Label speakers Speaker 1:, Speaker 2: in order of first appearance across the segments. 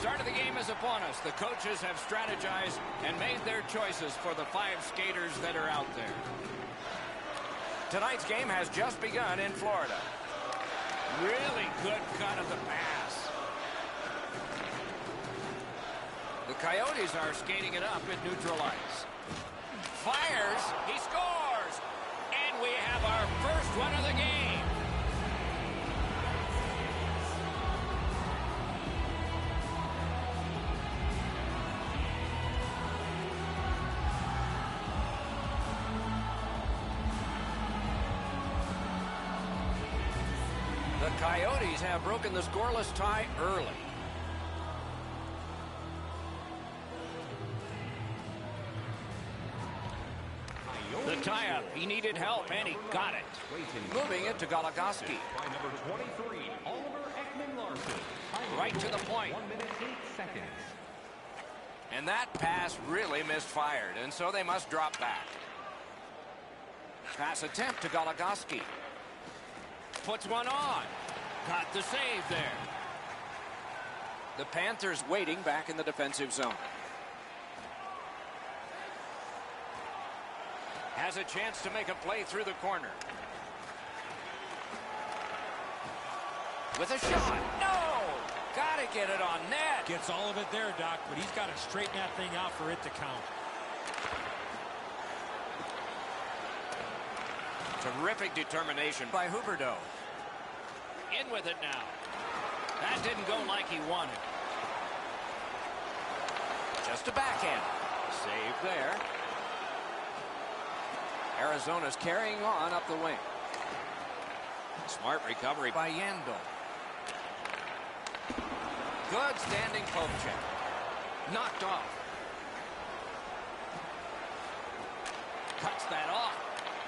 Speaker 1: start of the game is upon us. The coaches have strategized and made their choices for the 5 skaters that are out there. Tonight's game has just begun in Florida. Really good cut of the pass. The Coyotes are skating it up at neutral ice. Fires, he scores, and we have our first one of the game. The Coyotes have broken the scoreless tie early. The tie-up. He needed help, and he got it. Moving it to Goligoski.
Speaker 2: By number 23, Oliver Ekman-Larsson.
Speaker 1: Right to the point.
Speaker 2: 1 minute 8 seconds.
Speaker 1: And that pass really misfired, and so they must drop back. Pass attempt to Goligoski. Puts one on. Got the save there. The Panthers waiting back in the defensive zone. Has a chance to make a play through the corner. With a shot. No! Gotta get it on net.
Speaker 3: Gets all of it there, Doc, but he's got to straighten that thing out for it to count.
Speaker 1: Terrific determination by Huberdeau. In with it now. That didn't go like he wanted. Just a backhand. Save there. Arizona's carrying on up the wing. Smart recovery by Yandel. Good standing poke check. Knocked off. Cuts that off.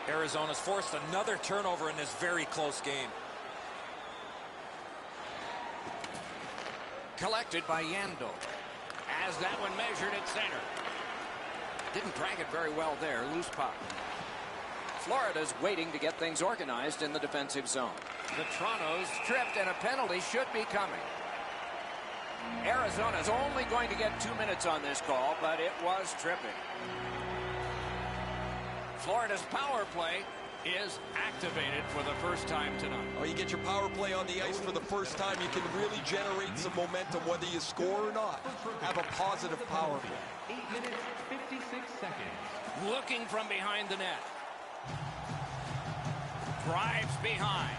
Speaker 3: Arizona's forced another turnover in this very close game.
Speaker 1: Collected by Yandel. As that one measured at center. Didn't drag it very well there. Loose puck. Florida's waiting to get things organized in the defensive zone. The Toronto's tripped, and a penalty should be coming. Arizona's only going to get 2 minutes on this call, but it was tripping. Florida's power play is activated for the first time tonight.
Speaker 4: Oh, you get your power play on the ice for the first time, you can really generate some momentum, whether you score or not. Have a positive power play.
Speaker 2: 8 minutes, 56 seconds.
Speaker 1: Looking from behind the net. Drives behind.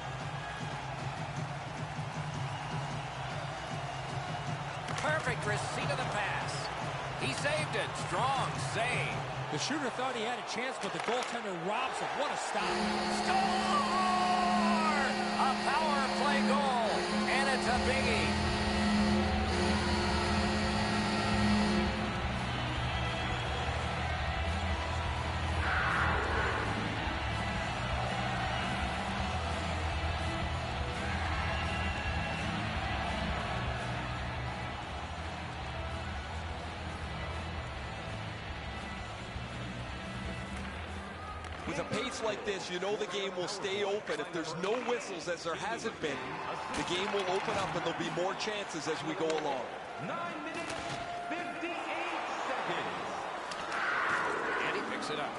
Speaker 1: Perfect receipt of the pass. He saved it. Strong save.
Speaker 3: The shooter thought he had a chance, but the goaltender robs him. What a stop.
Speaker 1: Score! A power play goal, and it's a biggie.
Speaker 4: With a pace like this, you know the game will stay open. If there's no whistles, as there hasn't been, the game will open up and there'll be more chances as we go along.
Speaker 2: 9 minutes, 58 seconds.
Speaker 1: And he picks it up.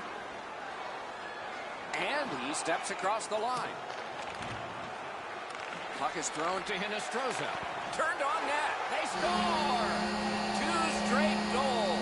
Speaker 1: And he steps across the line. Puck is thrown to Hinostroza. Turned on net. They score! 2 straight goals.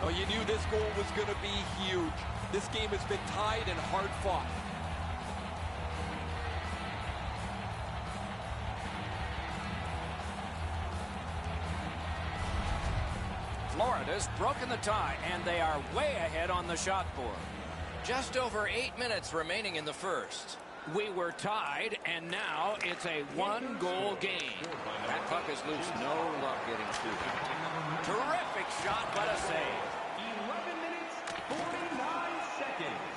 Speaker 4: Oh, you knew this goal was going to be huge. This game has been tied and hard fought.
Speaker 1: Florida's broken the tie, and they are way ahead on the shot board. Just over 8 minutes remaining in the first. We were tied, and now it's a 1-goal game. That puck is loose. No luck getting through that. Terrific shot, but a save.
Speaker 2: 11 minutes, 49 seconds.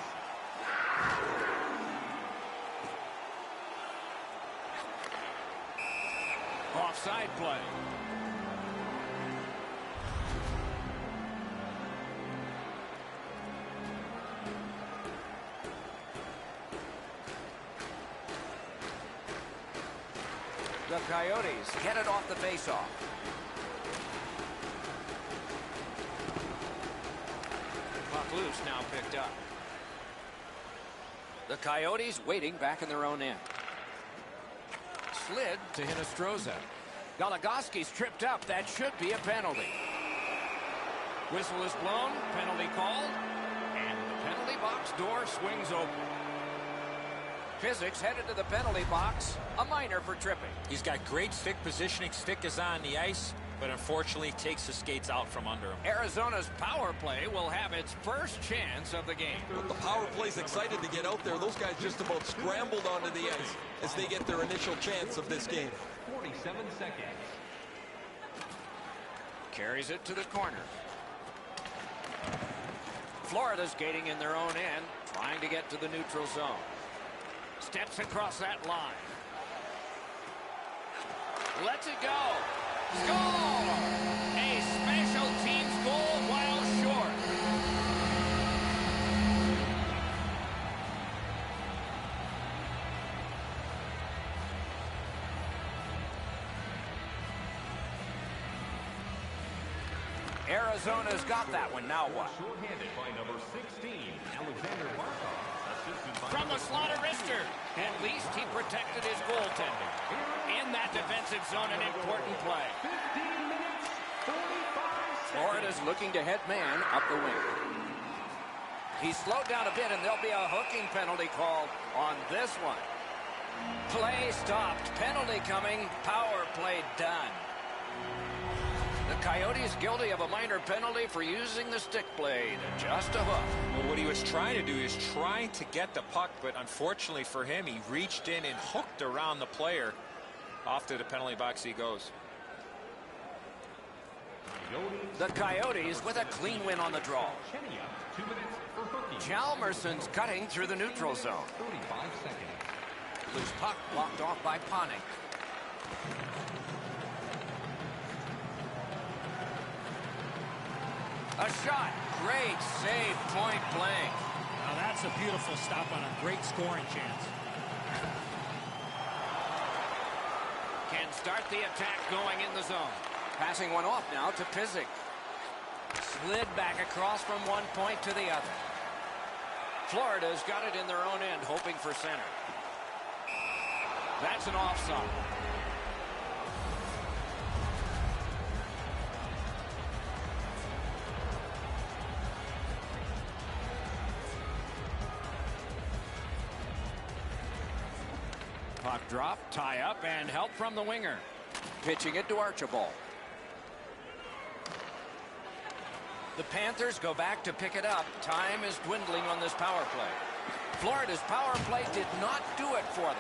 Speaker 1: Offside play. The Coyotes get it off the faceoff. Puck loose, now picked up. The Coyotes waiting back in their own end. Slid to Hinostroza. Goligoski's tripped up. That should be a penalty. Whistle is blown. Penalty called. And the penalty box door swings open. Physics headed to the penalty box. A minor for tripping.
Speaker 3: He's got great stick positioning. Stick is on the ice, but unfortunately takes the skates out from under him.
Speaker 1: Arizona's power play will have its first chance of the game.
Speaker 4: But the power play's excited to get out there. Those guys just about scrambled onto the ice as they get their initial chance of this game.
Speaker 2: 47 seconds.
Speaker 1: Carries it to the corner. Florida's skating in their own end, trying to get to the neutral zone. Steps across that line. Lets it go. Goal! A special teams goal while short. Arizona's got that one. Now what?
Speaker 2: Shorthanded by number 16, Alexander Barkov. Assisted by
Speaker 1: From the slaughter wrister. At least he protected his goaltender. In that defensive zone, an important play.
Speaker 2: 15 minutes, 45 seconds.
Speaker 1: Florida's looking to head man up the wing. He's slowed down a bit, and there'll be a hooking penalty called on this one. Play stopped. Penalty coming. Power play done. The Coyotes guilty of a minor penalty for using the stick blade. Just a hook.
Speaker 3: Well, what he was trying to do is trying to get the puck, but unfortunately for him, he reached in and hooked around the player. Off to the penalty box he goes.
Speaker 1: The Coyotes with a clean win on the draw.
Speaker 2: 2 minutes for hooking.
Speaker 1: Chalmerson's cutting through the neutral zone.
Speaker 2: 35 seconds.
Speaker 1: Loose puck blocked off by Ponning. A shot. Great save, point blank.
Speaker 5: Now that's a beautiful stop on a great scoring chance.
Speaker 1: Can start the attack going in the zone. Passing one off now to Pizzic. Slid back across from one point to the other. Florida's got it in their own end, hoping for center. That's an offside. Puck drop, tie up, and help from the winger. Pitching it to Archibald. The Panthers go back to pick it up. Time is dwindling on this power play. Florida's power play did not do it for them.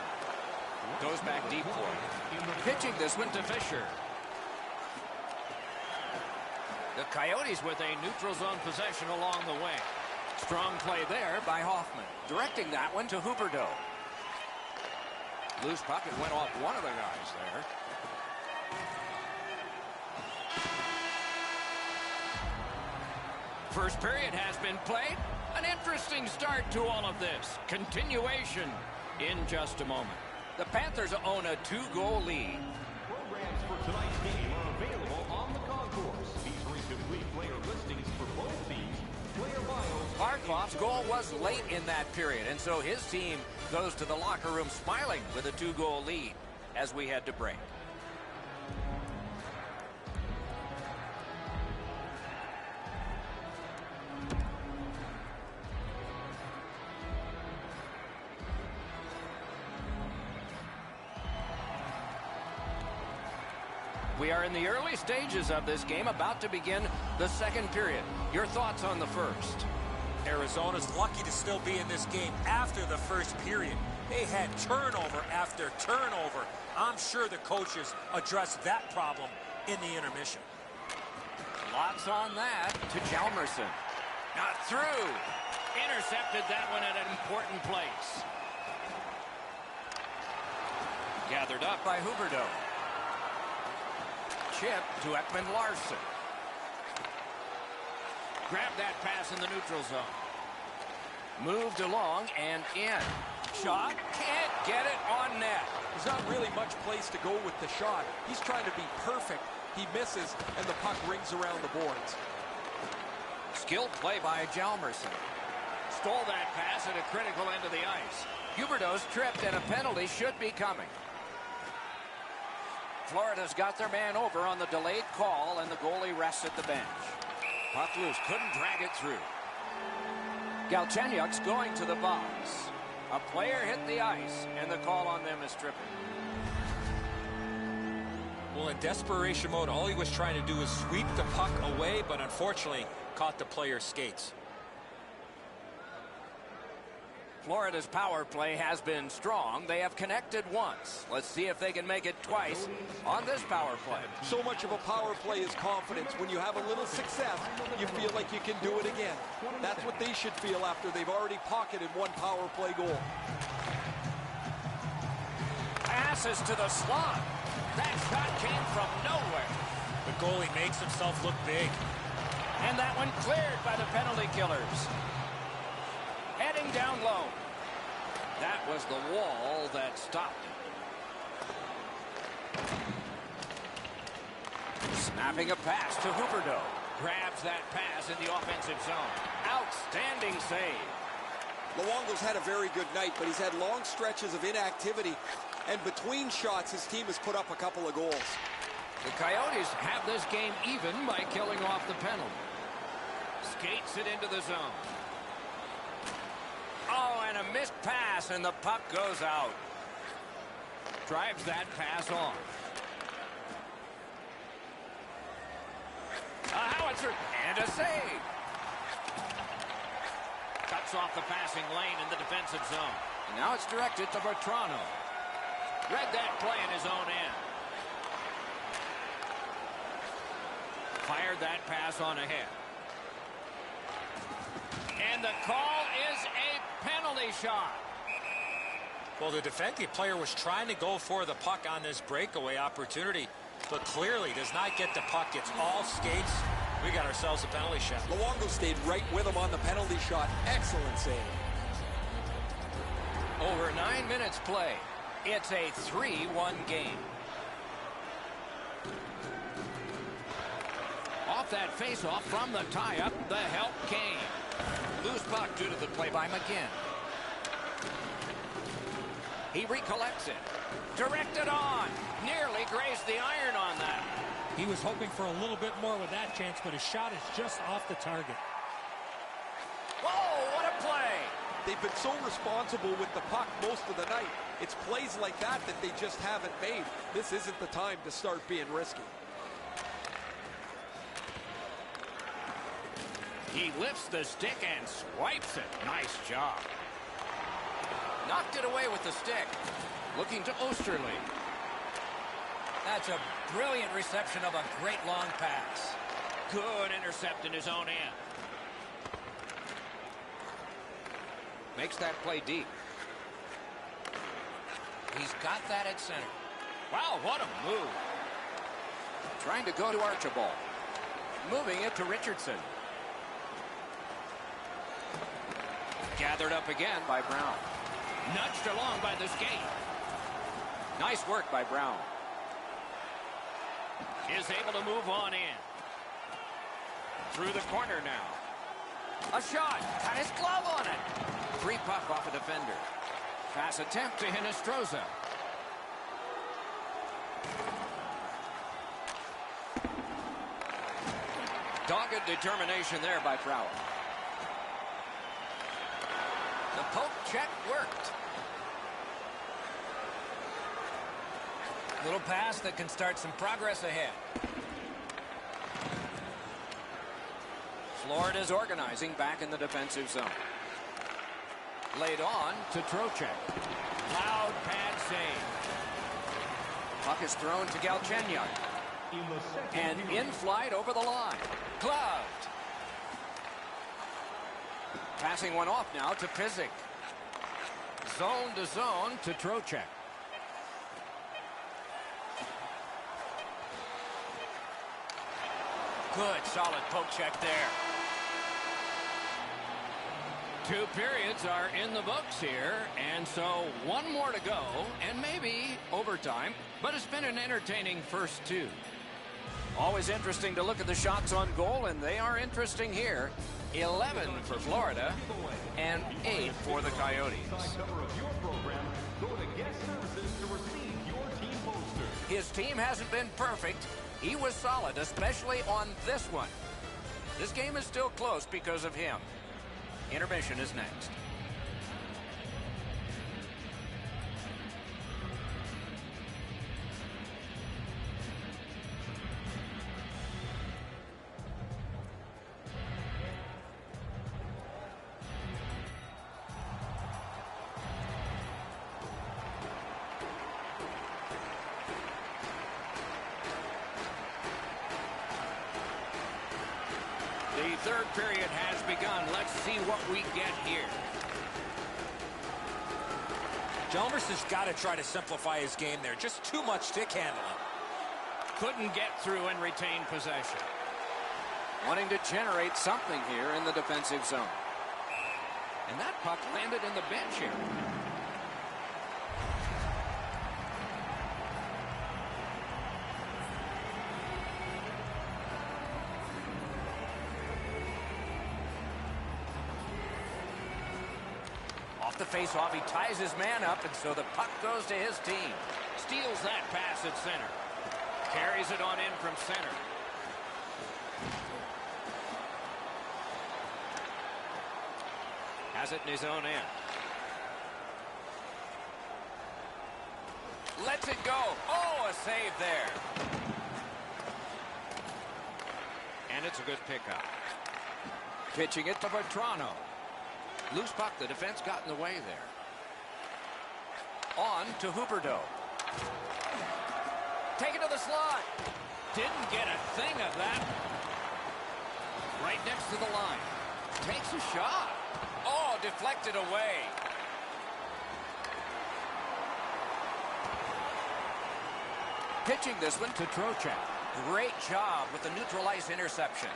Speaker 1: Goes back deep for it. Pitching this one to Fisher. The Coyotes with a neutral zone possession along the way. Strong play there by Hoffman. Directing that one to Huberdeau. Loose puck, it went off one of the guys there. First period has been played. An interesting start to all of this. Continuation in just a moment. The Panthers own a 2-goal lead.
Speaker 2: Programs for tonight's game are available on the concourse. These are incomplete player listings for both teams. Player bios.
Speaker 1: Barkov's goal was late in that period, and so his team goes to the locker room smiling with a 2-goal lead as we head to break. We are in the early stages of this game, about to begin the second period. Your thoughts on the first?
Speaker 3: Arizona's lucky to still be in this game after the first period. They had turnover after turnover. I'm sure the coaches addressed that problem in the intermission.
Speaker 1: Lots on that to Chalmerson. Not through. Intercepted that one at an important place. Gathered up by Huberdeau. Chip to Ekman-Larsson. Grabbed that pass in the neutral zone. Moved along and in. Shot. Can't get it on net.
Speaker 4: There's not really much place to go with the shot. He's trying to be perfect. He misses, and the puck rings around the boards.
Speaker 1: Skilled play by Hjalmarsson. Stole that pass at a critical end of the ice. Huberdeau's tripped, and a penalty should be coming. Florida's got their man over on the delayed call, and the goalie rests at the bench. Puck loose, couldn't drag it through. Galchenyuk's going to the box. A player hit the ice, and the call on them is tripping.
Speaker 3: Well, in desperation mode, all he was trying to do is sweep the puck away, but unfortunately caught the player's skates.
Speaker 1: Florida's power play has been strong. They have connected once. Let's see if they can make it twice on this power play.
Speaker 4: So much of a power play is confidence. When you have a little success, you feel like you can do it again. That's what they should feel after they've already pocketed one power play goal.
Speaker 1: Passes to the slot. That shot came from nowhere.
Speaker 3: The goalie makes himself look big.
Speaker 1: And that one cleared by the penalty killers. Heading down low. That was the wall that stopped it. Snapping a pass to Huberdeau. Grabs that pass in the offensive zone. Outstanding save.
Speaker 4: Luongo's had a very good night, but he's had long stretches of inactivity. And between shots, his team has put up a couple of goals.
Speaker 1: The Coyotes have this game even by killing off the penalty. Skates it into the zone. Oh, and a missed pass, and the puck goes out. Drives that pass off. A howitzer, and a save. Cuts off the passing lane in the defensive zone. And now it's directed to Bertrano. Read that play in his own end. Fired that pass on ahead. And the call is a penalty shot.
Speaker 3: Well, the defensive player was trying to go for the puck on this breakaway opportunity, but clearly does not get the puck. It's all skates. We got ourselves a penalty shot.
Speaker 4: Luongo stayed right with him on the penalty shot. Excellent save.
Speaker 1: Over 9 minutes play. It's a 3-1 game. Off that face-off from the tie-up, the help came. Loose puck due to the play by McGinn. He recollects it. Directed on. Nearly grazed the iron on that.
Speaker 5: He was hoping for a little bit more with that chance, but his shot is just off the target.
Speaker 1: Whoa, what a play.
Speaker 4: They've been so responsible with the puck most of the night. It's plays like that that they just haven't made. This isn't the time to start being risky.
Speaker 1: He lifts the stick and swipes it. Nice job. Knocked it away with the stick. Looking to Osterley. That's a brilliant reception of a great long pass. Good intercept in his own end. Makes that play deep. He's got that at center. Wow, what a move. Trying to go to Archibald. Moving it to Richardson. Gathered up again by Brown. Nudged along by the skate. Nice work by Brown. Is able to move on in. Through the corner now. A shot. Got his glove on it. Free puck off a defender. Pass attempt to Hinostroza. Dogged determination there by Prower. The poke check worked. Little pass that can start some progress ahead. Florida's organizing back in the defensive zone. Laid on to Trocheck. Loud pad save. Puck is thrown to Galchenyuk. And in flight over the line. Gloved. Passing one off now to Pizik. Zone to zone to Trocheck. Good, solid poke check there. 2 periods are in the books here, and so one more to go, and maybe overtime, but it's been an entertaining first 2. Always interesting to look at the shots on goal, and they are interesting here. 11 for Florida, and 8 for the Coyotes. His team hasn't been perfect. He was solid, especially on this one. This game is still close because of him. Intermission is next. The third period has begun. Let's see what we get here.
Speaker 3: Chalmers has got to try to simplify his game there. Just too much stick handling.
Speaker 1: Couldn't get through and retain possession. Wanting to generate something here in the defensive zone. And that puck landed in the bench here. Off the face-off, he ties his man up, and so the puck goes to his team. Steals that pass at center. Carries it on in from center. Has it in his own end. Lets it go. Oh, a save there. And it's a good pickup. Pitching it to Vetrano. Loose puck, the defense got in the way there. On to Huberdeau. Take it to the slot. Didn't get a thing of that. Right next to the line. Takes a shot. Oh, deflected away. Pitching this one to Trocheck. Great job with the neutral ice interception.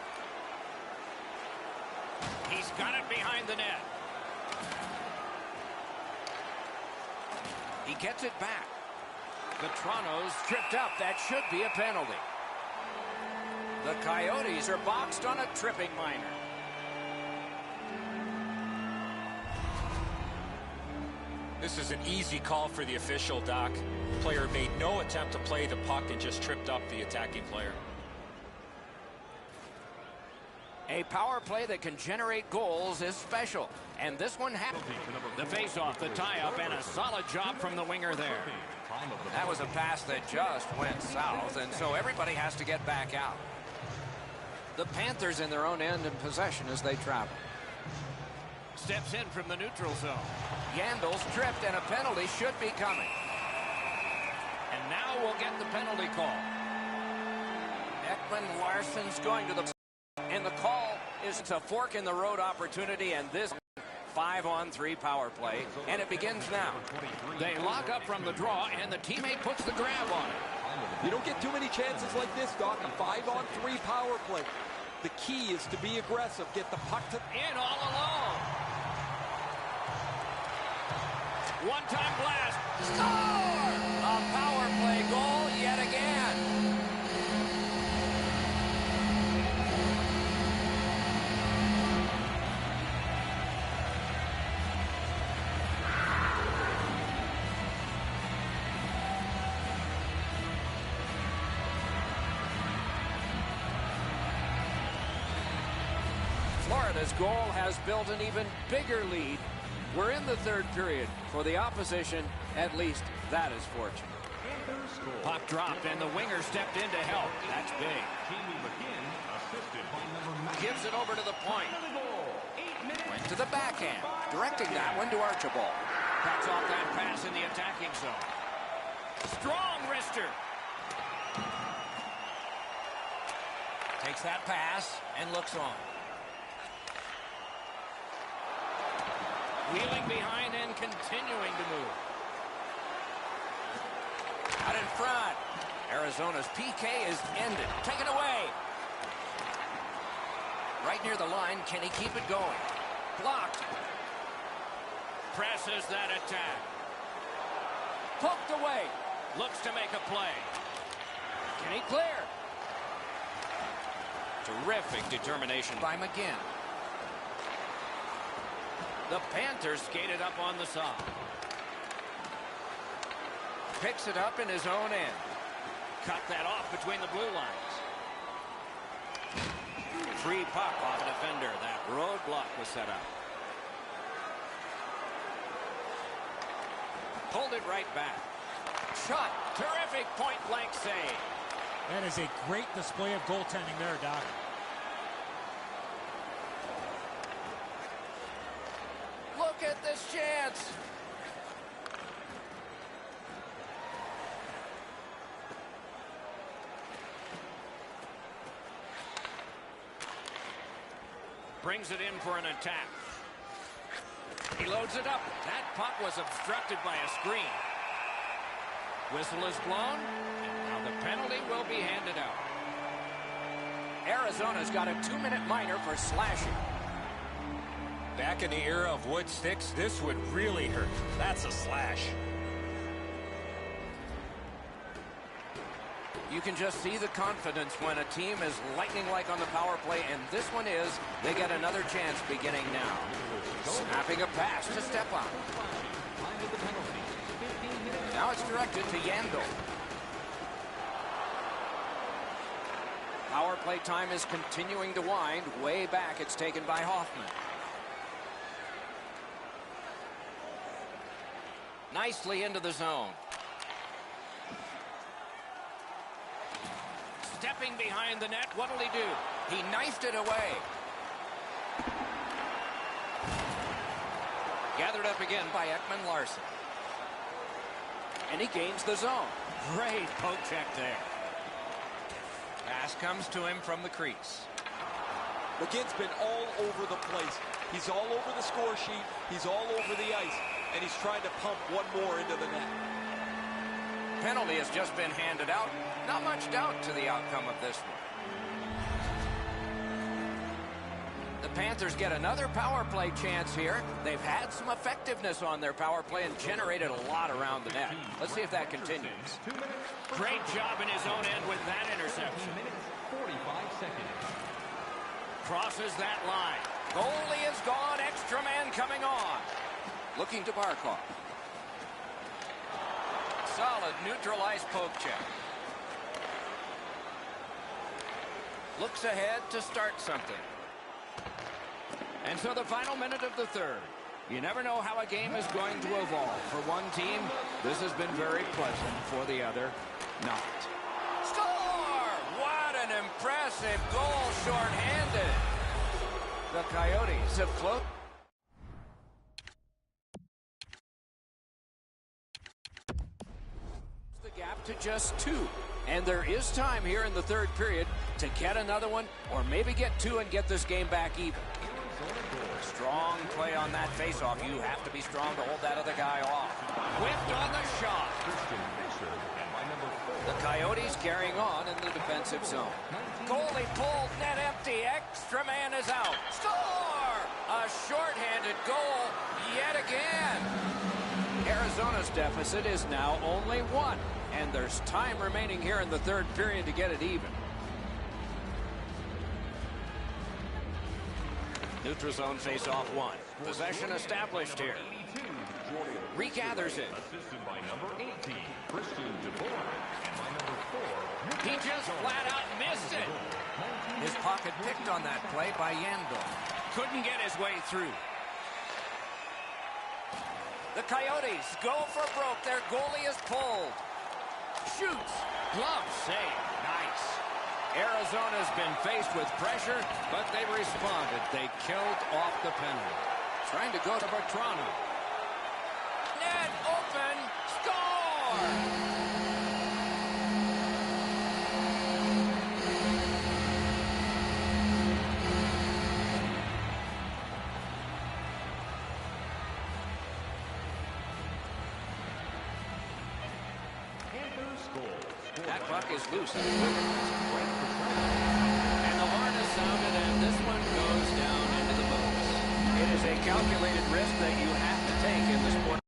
Speaker 1: He's got it behind the net. He gets it back. Vetrano's tripped up. That should be a penalty. The Coyotes are boxed on a tripping minor.
Speaker 3: This is an easy call for the official, Doc. Player made no attempt to play the puck and just tripped up the attacking player.
Speaker 1: A power play that can generate goals is special. And this one happened. The face-off, the tie-up, and a solid job from the winger there. That was a pass that just went south, and so everybody has to get back out. The Panthers in their own end in possession as they travel. Steps in from the neutral zone. Yandel's tripped, and a penalty should be coming. And now we'll get the penalty call. Ekman Larsson's going to the... And the call is a fork in the road opportunity, and this 5-on-3 power play, and it begins now. They lock up from the draw, and the teammate puts the grab on it.
Speaker 4: You don't get too many chances like this, Doc. A 5-on-3 power play. The key is to be aggressive. Get the puck to...
Speaker 1: In all alone. One-time blast. Score! A power play goal yet again. Florida's goal has built an even bigger lead. We're in the third period. For the opposition, at least that is fortunate. Puck dropped, and the winger stepped in to help. That's big. Gives it over to the point. Went to the backhand, directing that one to Archibald. Cuts off that pass in the attacking zone. Strong wrister. Takes that pass and looks on. Wheeling behind and continuing to move. Out in front. Arizona's PK is ended. Taken away. Right near the line. Can he keep it going? Blocked. Presses that attack. Poked away. Looks to make a play. Can he clear? Terrific determination by McGinn. The Panthers skated up on the side. Picks it up in his own end. Cut that off between the blue lines. Free puck off a defender. That roadblock was set up. Pulled it right back. Shot. Terrific point-blank save.
Speaker 5: That is a great display of goaltending there, Doc.
Speaker 1: Look at this chance. Brings it in for an attack. He loads it up. That puck was obstructed by a screen. Whistle is blown. And now the penalty will be handed out. Arizona's got a 2-minute minor for slashing.
Speaker 3: Back in the era of wood sticks, this would really hurt. That's a slash.
Speaker 1: You can just see the confidence when a team is lightning-like on the power play, and this one is. They get another chance beginning now. Snapping a pass to step on. Now it's directed to Yandel. Power play time is continuing to wind. Way back, it's taken by Hoffman. Nicely into the zone. Stepping behind the net, what'll he do? He knifed it away. Gathered up again by Ekman Larson. And he gains the zone. Great poke check there. Pass comes to him from the crease.
Speaker 4: McGinn's been all over the place. He's all over the score sheet. He's all over the ice. And he's trying to pump one more into the net.
Speaker 1: Penalty has just been handed out. Not much doubt to the outcome of this one. The Panthers get another power play chance here. They've had some effectiveness on their power play and generated a lot around the net. Let's see if that continues. Great job in his own end with that interception.
Speaker 2: 45 seconds.
Speaker 1: Crosses that line. Goalie is gone. Extra man coming on. Looking to Barkov. Solid neutral ice poke check. Looks ahead to start something. And so the final minute of the third. You never know how a game is going to evolve. For one team, this has been very pleasant. For the other, not. Score! What an impressive goal shorthanded. The Coyotes have floated the gap to just 2. And there is time here in the third period to get another one or maybe get 2 and get this game back even. Strong play on that faceoff. You have to be strong to hold that other guy off. Whipped on the shot. The Coyotes carrying on in the defensive zone. Goalie pulled, net empty. Extra man is out. Score! A shorthanded goal yet again. Arizona's deficit is now only 1. And there's time remaining here in the third period to get it even. Neutral zone face-off 1. Possession established here. Regathers it.
Speaker 2: Assisted by number 18, Christian DeBoer. And by number 4,
Speaker 1: He just flat out missed it. His pocket picked on that play by Yandel. Couldn't get his way through. The Coyotes go for broke. Their goalie is pulled. Shoots. Glove save. Nice. Arizona's been faced with pressure, but they responded. They killed off the penalty. Trying to go to Bertrano. Net open. Score! That puck is loose. And the horn is sounded, and this one goes down into the boots. It is a calculated risk that you have to take in the sport.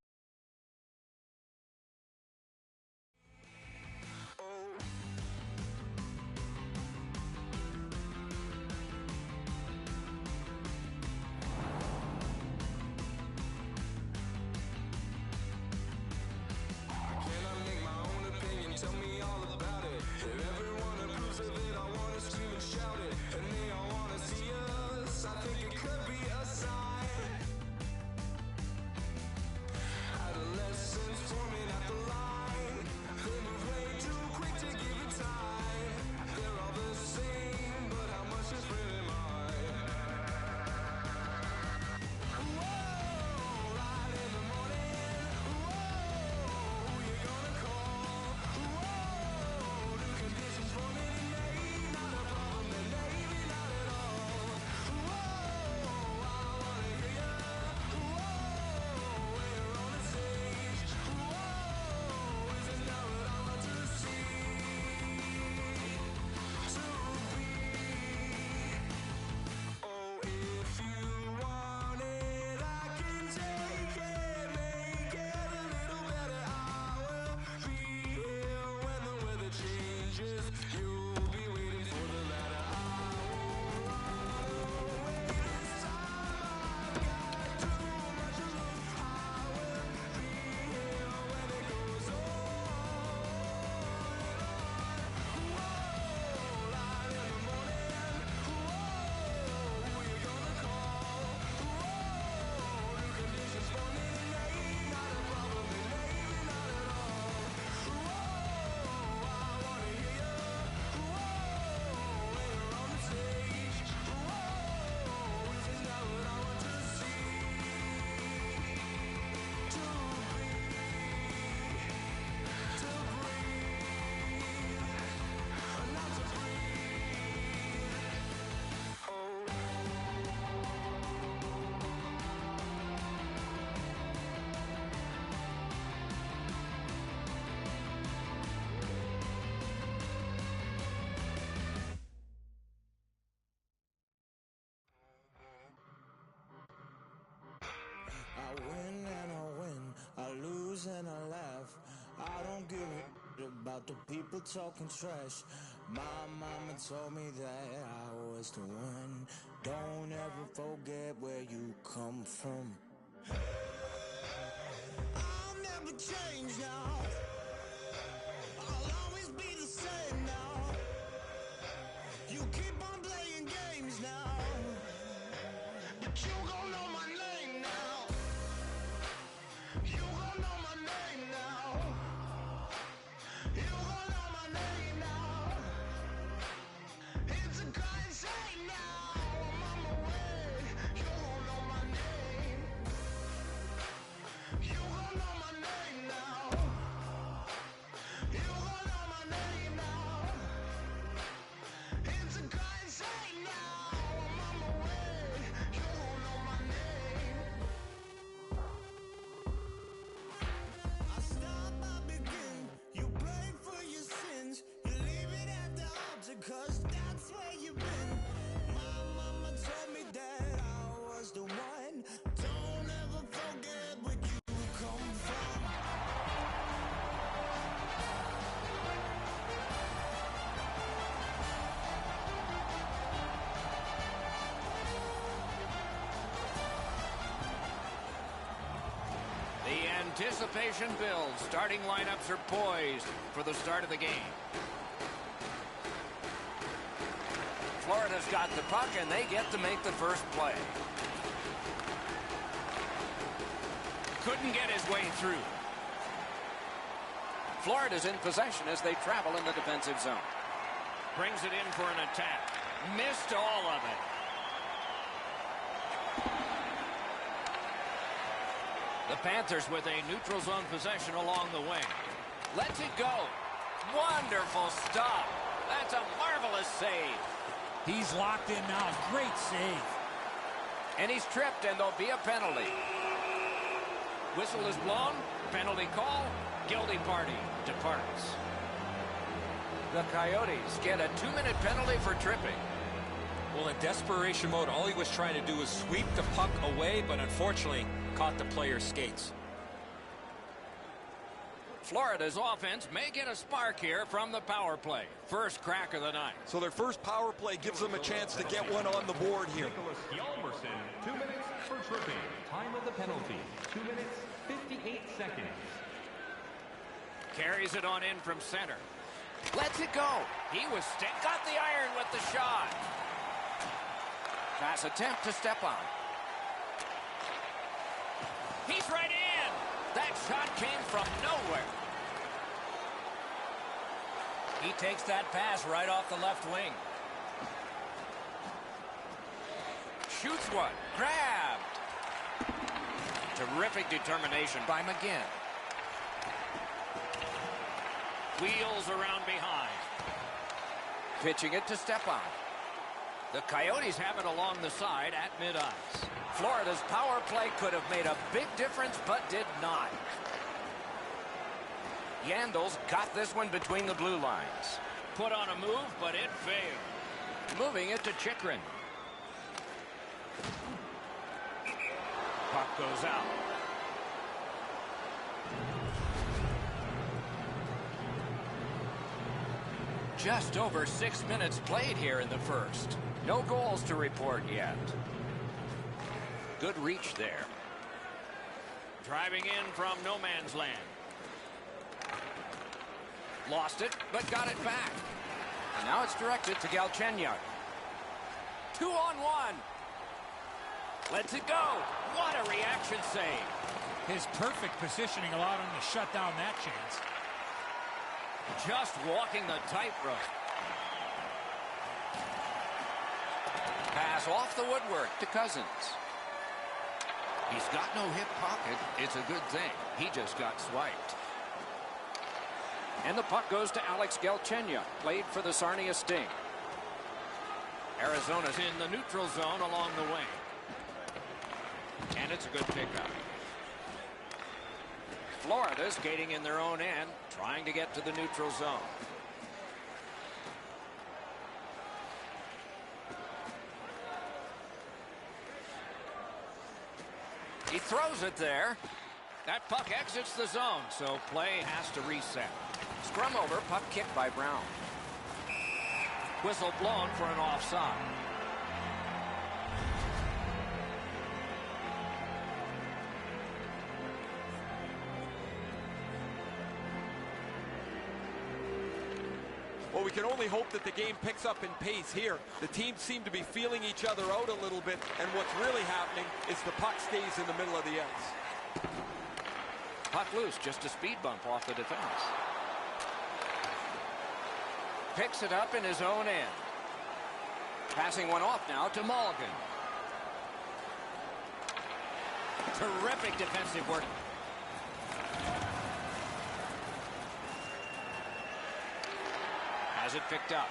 Speaker 6: I win and I win, I lose and I laugh. I don't give a shit about the people talking trash. My mama told me that I was the one. Don't ever forget where you come from. I'll never change now. I'll always be the same now. You keep on playing games now, but you gon' know my name now. You gon' know my name now. You gon' know my name now. It's a kind shame now. I'm on my way. You gon' know my name. You gon' know my name now. You gon' know my name now. It's a kind shame now. I'm on my way. You gon' know my name. I stop, I begin. You pray for your sins. You leave it at the altar, 'cause that's where you've been. My mama told me that I was the one. Don't ever forget where you come from.
Speaker 1: The anticipation builds. Starting lineups are poised for the start of the game. Florida's got the puck, and they get to make the first play. Couldn't get his way through. Florida's in possession as they travel in the defensive zone. Brings it in for an attack. Missed all of it. The Panthers with a neutral zone possession along the wing. Lets it go. Wonderful stop. That's a marvelous save.
Speaker 5: He's locked in now. Great save.
Speaker 1: And he's tripped, and there'll be a penalty. Whistle is blown. Penalty call. Guilty party departs. The Coyotes get a 2-minute penalty for tripping.
Speaker 3: Well, in desperation mode, all he was trying to do was sweep the puck away, but unfortunately caught the player's skates.
Speaker 1: Florida's offense may get a spark here from the power play. First crack of the night.
Speaker 4: So their first power play gives them a chance to get one on the board here.
Speaker 2: Nicholas Hjalmarsson, 2 minutes for tripping. Time of the penalty, 2 minutes, 58 seconds.
Speaker 1: Carries it on in from center. Lets it go. He was got the iron with the shot. Pass attempt to step on. He's right in. That shot came from nowhere. He takes that pass right off the left wing. Shoots one. Grabbed. Terrific determination by McGinn. Wheels around behind. Pitching it to Stepan. The Coyotes have it along the side at mid-ice. Florida's power play could have made a big difference, but did not. Yandel's got this one between the blue lines. Put on a move, but it failed. Moving it to Chychrun. Puck goes out. Just over 6 minutes played here in the first. No goals to report yet. Good reach there. Driving in from no man's land. Lost it, but got it back. And now it's directed to Galchenyuk. 2-on-1. Lets it go. What a reaction save.
Speaker 5: His perfect positioning allowed him to shut down that chance.
Speaker 1: Just walking the tightrope. Pass off the woodwork to Cousins. He's got no hip pocket. It's a good thing. He just got swiped. And the puck goes to Alex Galchenyuk, played for the Sarnia Sting. Arizona's in the neutral zone along the wing. And it's a good pickup. Florida skating in their own end, trying to get to the neutral zone. He throws it there. That puck exits the zone, so play has to reset. Scrum over, puck kicked by Brown. Whistle blown for an offside.
Speaker 4: Well, we can only hope that the game picks up in pace here. The teams seem to be feeling each other out a little bit, and what's really happening is the puck stays in the middle of the ice.
Speaker 1: Puck loose, just a speed bump off the defense. Picks it up in his own end. Passing one off now to Mulligan. Terrific defensive work. Has it picked up.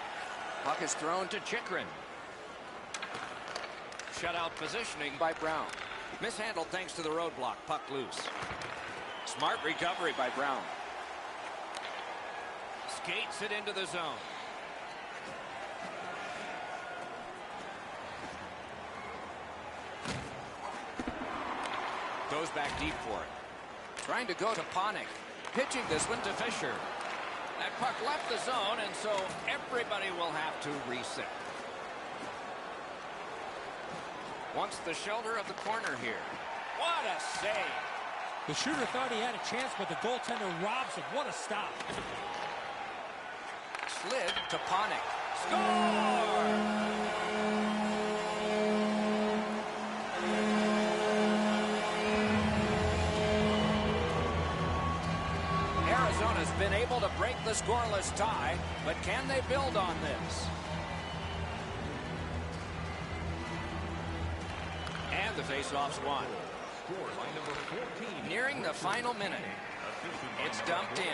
Speaker 1: Puck is thrown to Chychrun. Shutout positioning by Brown. Mishandled thanks to the roadblock. Puck loose. Smart recovery by Brown. Skates it into the zone. Goes back deep for it. Trying to go to Panik. Pitching this one to Fisher. That puck left the zone, and so everybody will have to reset. Wants the shoulder of the corner here. What a save.
Speaker 5: The shooter thought he had a chance, but the goaltender robs him. What a stop.
Speaker 1: Slid to Panik. Score! Arizona's been able to break the scoreless tie, but can they build on this? And the faceoff's won. Nearing the final minute. It's dumped in.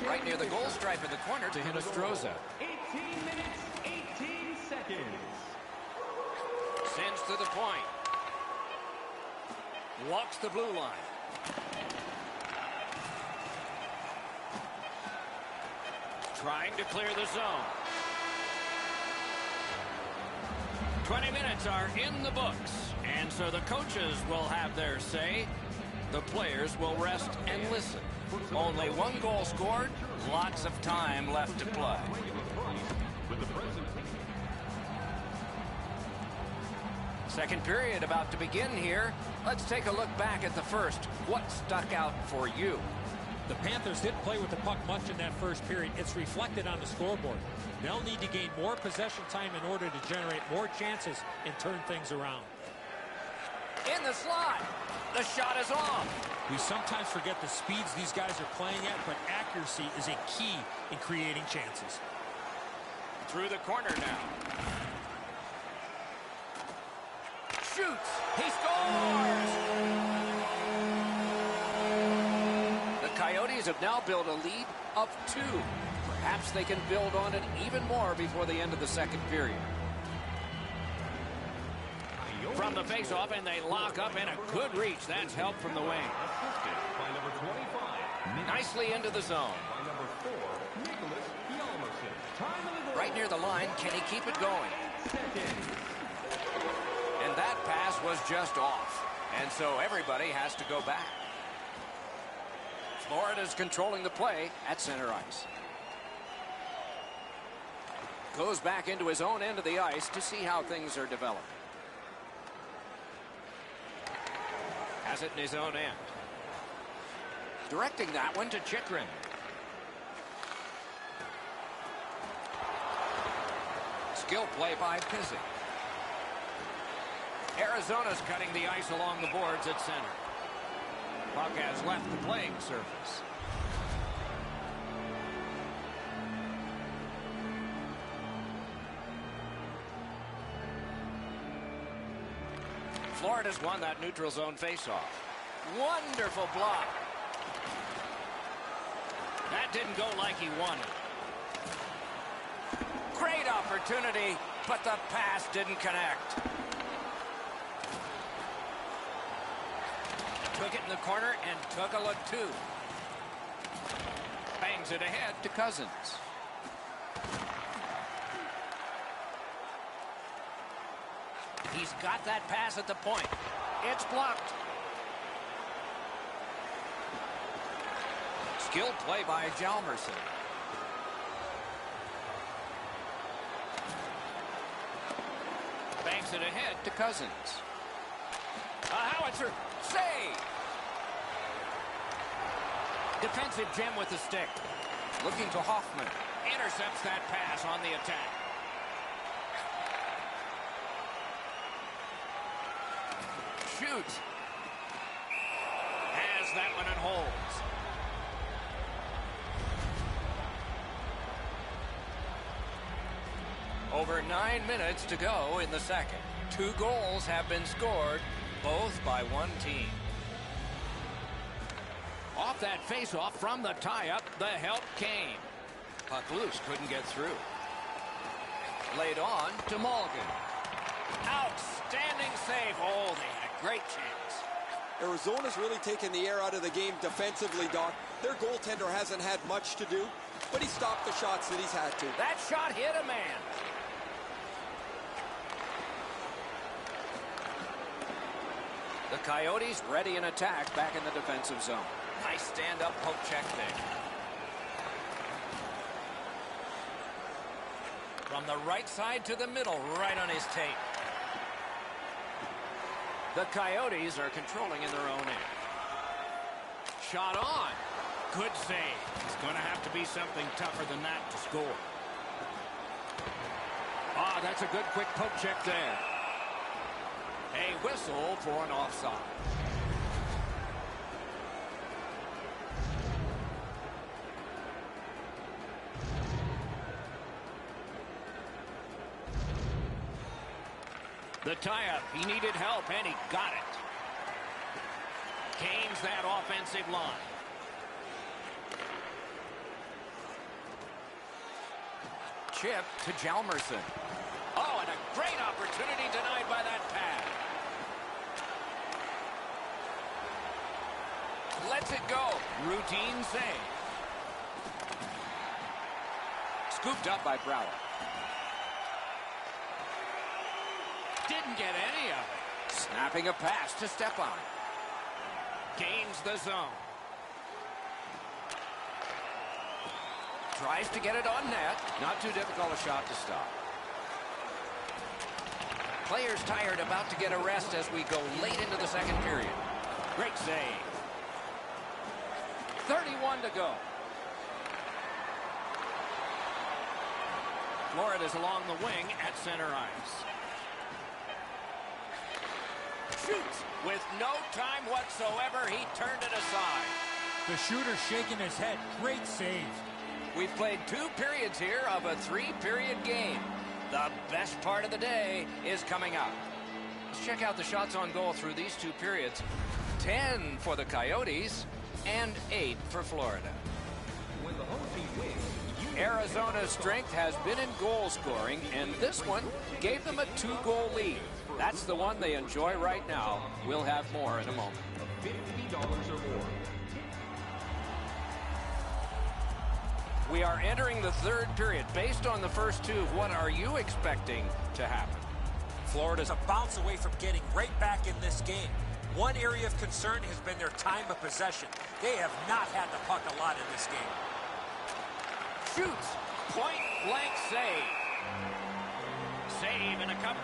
Speaker 1: Right near the goal stripe in the corner to Hinostroza.
Speaker 2: 18 minutes, 18 seconds.
Speaker 1: Sends to the point. Walks the blue line. trying to clear the zone. 20 minutes are in the books, and so the coaches will have their say. The players will rest and listen. Only one goal scored, lots of time left to play. Second period about to begin here. Let's take a look back at the first. What stuck out for you?
Speaker 5: The Panthers didn't play with the puck much in that first period. It's reflected on the scoreboard. They'll need to gain more possession time in order to generate more chances and turn things around.
Speaker 1: In the slot. The shot is off.
Speaker 5: We sometimes forget the speeds these guys are playing at, but accuracy is a key in creating chances.
Speaker 1: Through the corner now. Shoots. He scores! The Coyotes have now built a lead of 2. Perhaps they can build on it even more before the end of the second period. From the face-off, and they lock up, and a good reach. That's help from the wing. Nicely into the zone. Right near the line, can he keep it going? And that pass was just off. And so everybody has to go back. Florida's controlling the play at center ice. Goes back into his own end of the ice to see how things are developing. Has it in his own end. Directing that one to Chikrin. Skill play by Pizzic. Arizona's cutting the ice along the boards at center. Puck has left the playing surface. Florida's won that neutral zone faceoff. Wonderful block. That didn't go like he wanted. Great opportunity, but the pass didn't connect. Took it in the corner and took a look too. Bangs it ahead to Cousins. He's got that pass at the point. It's blocked. Skilled play by Hjalmarsson. Banks it ahead to Cousins. A howitzer. Save. Defensive gem with the stick. Looking to Hoffman. Intercepts that pass on the attack. Shoots. Has that one and holds. Over 9 minutes to go in the second. 2 goals have been scored, both by one team. Off that faceoff from the tie-up, the help came. Puck loose, couldn't get through. Laid on to Malgin. Outstanding save. Oh, they had a great chance.
Speaker 4: Arizona's really taken the air out of the game defensively, Doc. Their goaltender hasn't had much to do, but he stopped the shots that he's had to.
Speaker 1: That shot hit a man. The Coyotes ready an attack back in the defensive zone. Nice stand-up poke check there. From the right side to the middle, right on his tape. The Coyotes are controlling in their own end. Shot on. Good save. It's going to have to be something tougher than that to score. Ah, that's a good quick poke check there. A whistle for an offside. The tie-up, he needed help, and he got it. Gains that offensive line. Chip to Hjalmarsson. Oh, and a great opportunity denied by that pass. Lets it go. Routine save. Scooped up by Broward. Didn't get any of it. Snapping a pass to Stepan. Gains the zone. Tries to get it on net. Not too difficult a shot to stop. Players tired, about to get a rest as we go late into the second period. Great save. 31 to go. Florida's along the wing at center ice. Shoots with no time whatsoever. He turned it aside.
Speaker 5: The shooter shaking his head. Great save.
Speaker 1: We've played 2 periods here of a 3-period game. The best part of the day is coming up. Let's check out the shots on goal through these 2 periods. 10 for the Coyotes and 8 for Florida.
Speaker 2: When the home team wins,
Speaker 1: Arizona's strength has been in goal scoring, and this one gave them a 2-goal lead. That's the one they enjoy right now. We'll have more in a moment.
Speaker 2: $50 or more.
Speaker 1: We are entering the 3rd period. Based on the first 2, what are you expecting to happen?
Speaker 3: Florida's a bounce away from getting right back in this game. One area of concern has been their time of possession. They have not had the puck a lot in this game.
Speaker 1: Shoots. Point blank save. Save and a cover.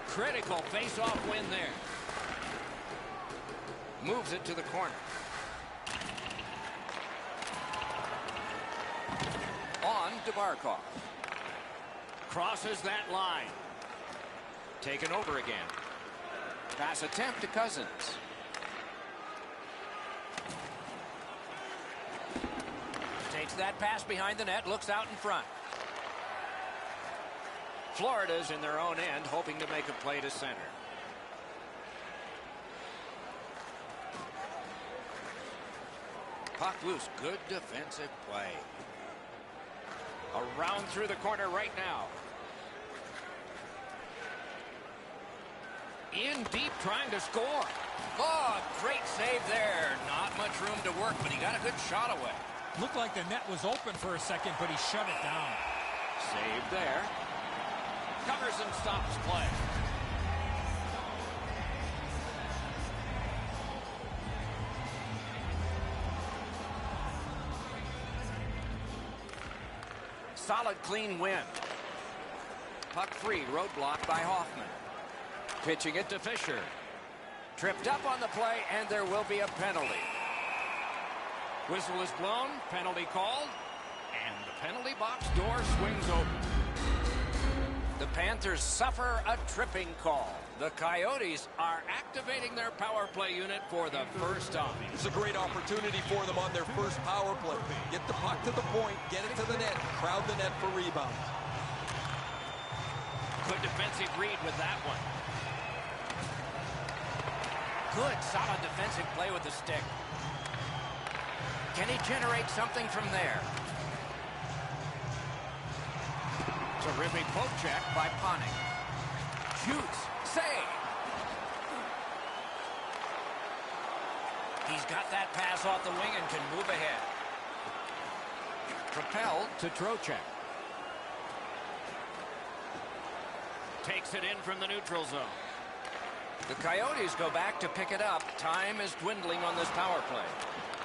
Speaker 1: Critical face-off win there. Moves it to the corner. On to Barkov. Crosses that line. Taken over again. Pass attempt to Cousins. Takes that pass behind the net, looks out in front. Florida's in their own end, hoping to make a play to center. Puck loose. Good defensive play. Around through the corner right now. In deep, trying to score. Oh, great save there. Not much room to work, but he got a good shot away.
Speaker 5: Looked like the net was open for a second, but he shut it down.
Speaker 1: Save there. Covers and stops play. Solid, clean win. Puck free, roadblock by Hoffman. Pitching it to Fisher. Tripped up on the play, and there will be a penalty. Whistle is blown, penalty called, and the penalty box door swings open. The Panthers suffer a tripping call. The Coyotes are activating their power play unit for the first time.
Speaker 4: It's a great opportunity for them on their first power play. Get the puck to the point, get it to the net, crowd the net for rebounds.
Speaker 1: Good defensive read with that one. Good, solid defensive play with the stick. Can he generate something from there? Terrific poke check by Panik. Shoots. Save. He's got that pass off the wing and can move ahead. Propelled to Trocheck. Takes it in from the neutral zone. The Coyotes go back to pick it up. Time is dwindling on this power play.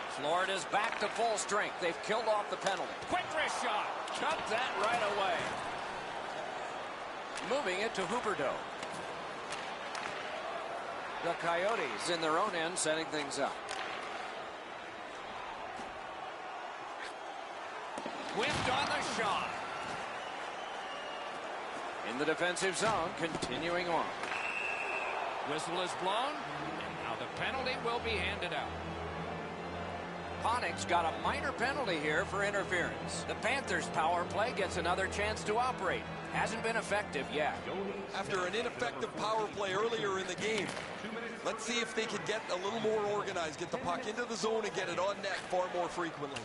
Speaker 1: Florida's back to full strength. They've killed off the penalty. Quick wrist shot. Cut that right away. Moving it to Huberdeau. The Coyotes in their own end setting things up. Whipped on the shot. In the defensive zone, continuing on. Whistle is blown, and now the penalty will be handed out. Panik's got a minor penalty here for interference. The Panthers' power play gets another chance to operate. Hasn't been effective yet.
Speaker 4: After an ineffective power play earlier in the game, let's see if they can get a little more organized, get the puck into the zone and get it on net far more frequently.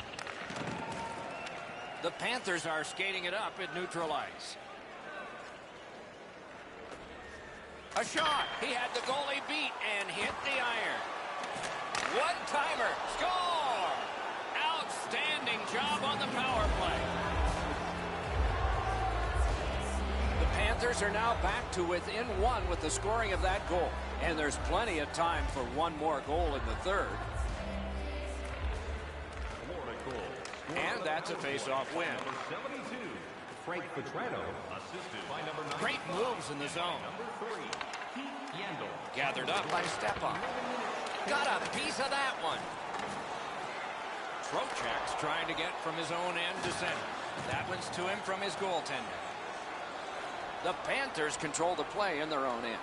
Speaker 1: The Panthers are skating it up at neutral ice. A shot. He had the goalie beat and hit the iron. One-timer. Score! Outstanding job on the power play. The Panthers are now back to within one with the scoring of that goal. And there's plenty of time for one more goal in the third. And that's a face-off win. Great moves in the zone. Gathered up by stixNpuck. Got a piece of that one. Trocheck's trying to get from his own end to center. That one's to him from his goaltender. The Panthers control the play in their own end.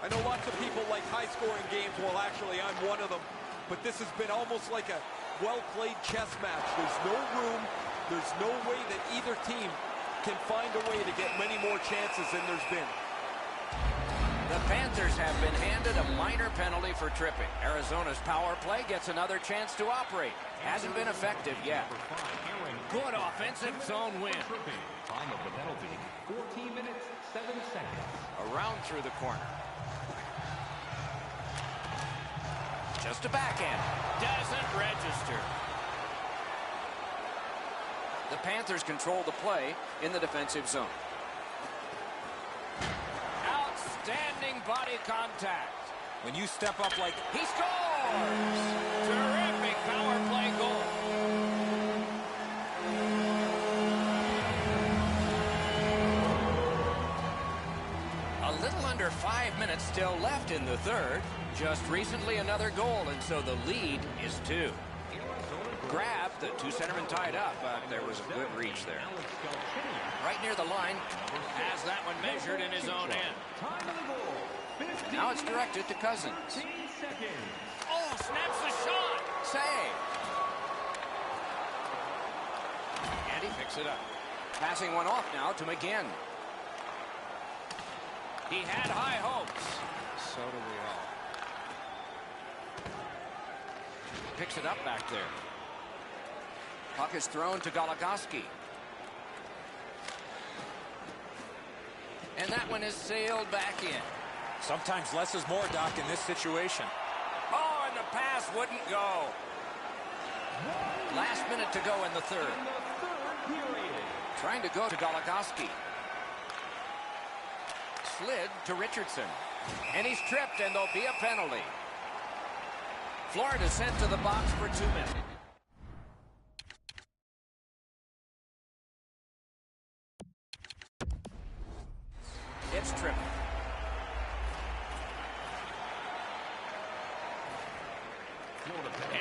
Speaker 4: I know lots of people like high-scoring games. Well, actually, I'm one of them. But this has been almost like a well-played chess match. There's no room. There's no way that either team can find a way to get many more chances than there's been.
Speaker 1: The Panthers have been handed a minor penalty for tripping. Arizona's power play gets another chance to operate. Hasn't been effective yet. Good offensive zone win.
Speaker 2: Time of the penalty, 14 minutes, 7 seconds.
Speaker 1: Around through the corner. Just a backhand. Doesn't register. The Panthers control the play in the defensive zone. Outstanding body contact.
Speaker 3: When you step up like...
Speaker 1: He scores! Terrific power play goal. A little under 5 minutes still left in the third. Just recently another goal, and so the lead is 2. Grab, the two centermen tied up, but there was a good reach there. Right near the line, has that one measured in his own end. Now it's directed to Cousins. Oh, snaps the shot! Save! And he picks it up. Passing one off now to McGinn. He had high hopes. So do we all. Picks it up back there. Puck is thrown to Goligoski. And that one is sailed back in.
Speaker 3: Sometimes less is more, Doc, in this situation.
Speaker 1: Oh, and the pass wouldn't go. Last minute to go in the third. Trying to go to Goligoski. Slid to Richardson. And he's tripped, and there'll be a penalty. Florida sent to the box for 2 minutes. It's tripped.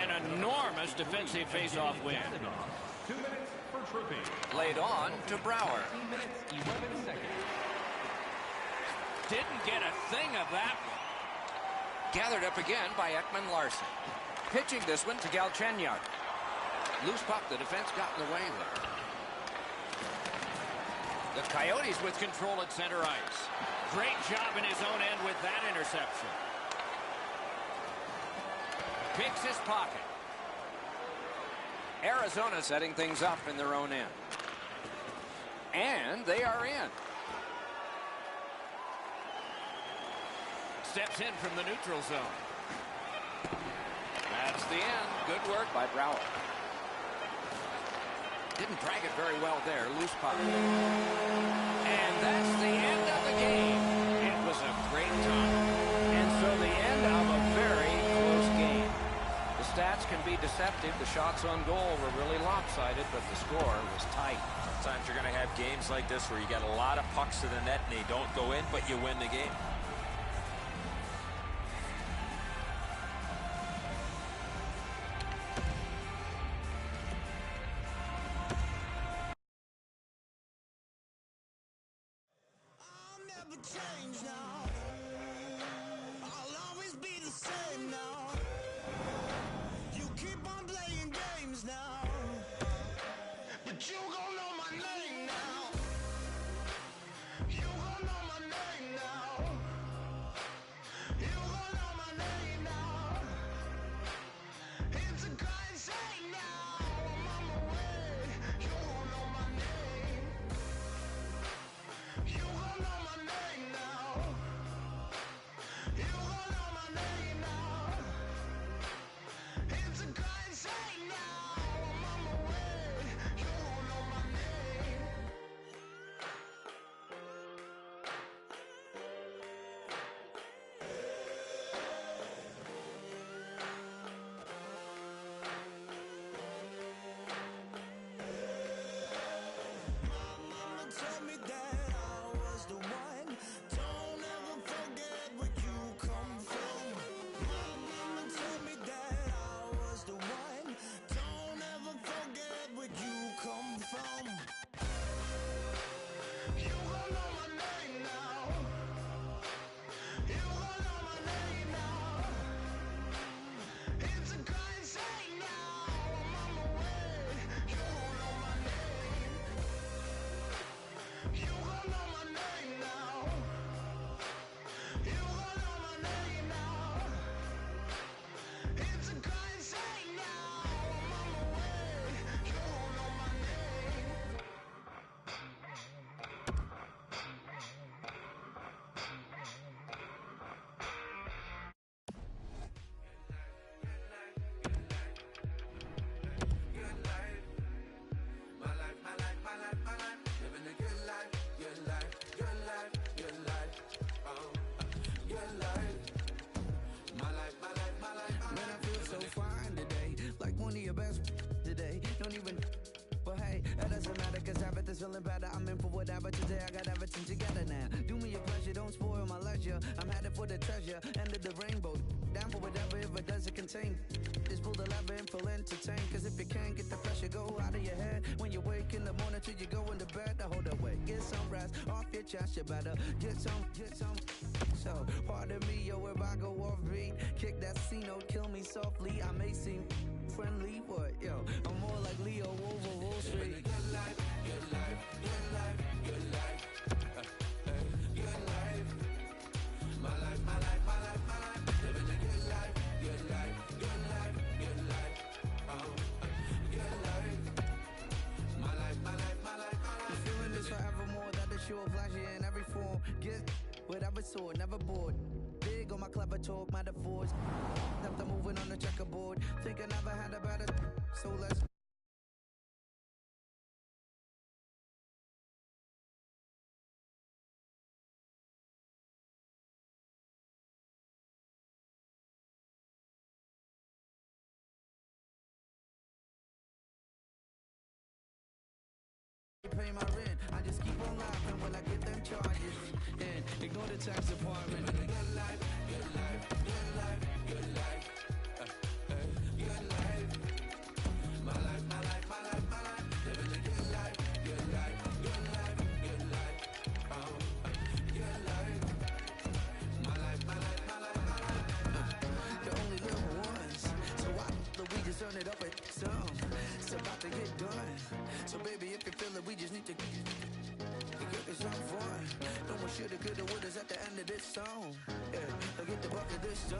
Speaker 1: An enormous defensive face-off win.
Speaker 2: 2 minutes for tripping.
Speaker 1: Laid on to Brouwer.
Speaker 2: 11 seconds.
Speaker 1: Didn't get a thing of that one. Gathered up again by Ekman Larson. Pitching this one to Galchenyuk. Loose puck, the defense got in the way there. The Coyotes with control at center ice. Great job in his own end with that interception. Picks his pocket. Arizona setting things up in their own end. And they are in. Steps in from the neutral zone. That's the end. Good work by Brouwer. Didn't drag it very well there. Loose puck. And that's the end of the game. It was a great time. And so the end of a very close game. The stats can be deceptive. The shots on goal were really lopsided, but the score was tight.
Speaker 3: Sometimes you're going to have games like this where you got a lot of pucks to the net and they don't go in, but you win the game.
Speaker 6: Change now. I'll always be the same now. You keep on playing games now, but you gon' know my name now. You gon' know my name now. You gon' know my name now. It's a kind shame now. I'm on my way. You gon' know my name. You gon' know my name now. like a Sabbath is feeling better. I'm in for whatever. Today I got everything together now. Do me a pleasure, don't spoil my leisure. I'm headed for the treasure, end of the rainbow. Down for whatever if it doesn't contain. Just pull the lever and feel entertained. Cause if you can't get the pressure, go out of your head. When you wake in the morning till you go into bed, hold up, wait, get some rest off your chest. You better get some. So, pardon me, yo, if I go off beat, kick that C note, kill me softly. I may seem friendly, but yo, I'm more like Leo over Wall Street. Good life, good life, good life, good life. Good life. My life, my life, my life, my life. Living a good life, good life, good life, good life. Good life. My life, my life, my life, my life. The feeling is forevermore, that the show of pleasure in every form. Get whatever sword, never bored. Big on my clever talk, metaphors. After moving on the checkerboard, think I never had a better. So let's. Pay my rent, I just keep on laughing when I get them charges and ignore the tax department. Good life, good life, good life, good life, good life. My life, my life, my life, my life. Living a good life, good life, good life, good life. Good life. My life, my life, my life, my life. You only live once, so why we just turn it up at some? It's about to get done. So baby, if you feel it, we just need to get some fun. No one shoulda, coulda, woulda's at the end of this song. Yeah, I'll get the bucket this done.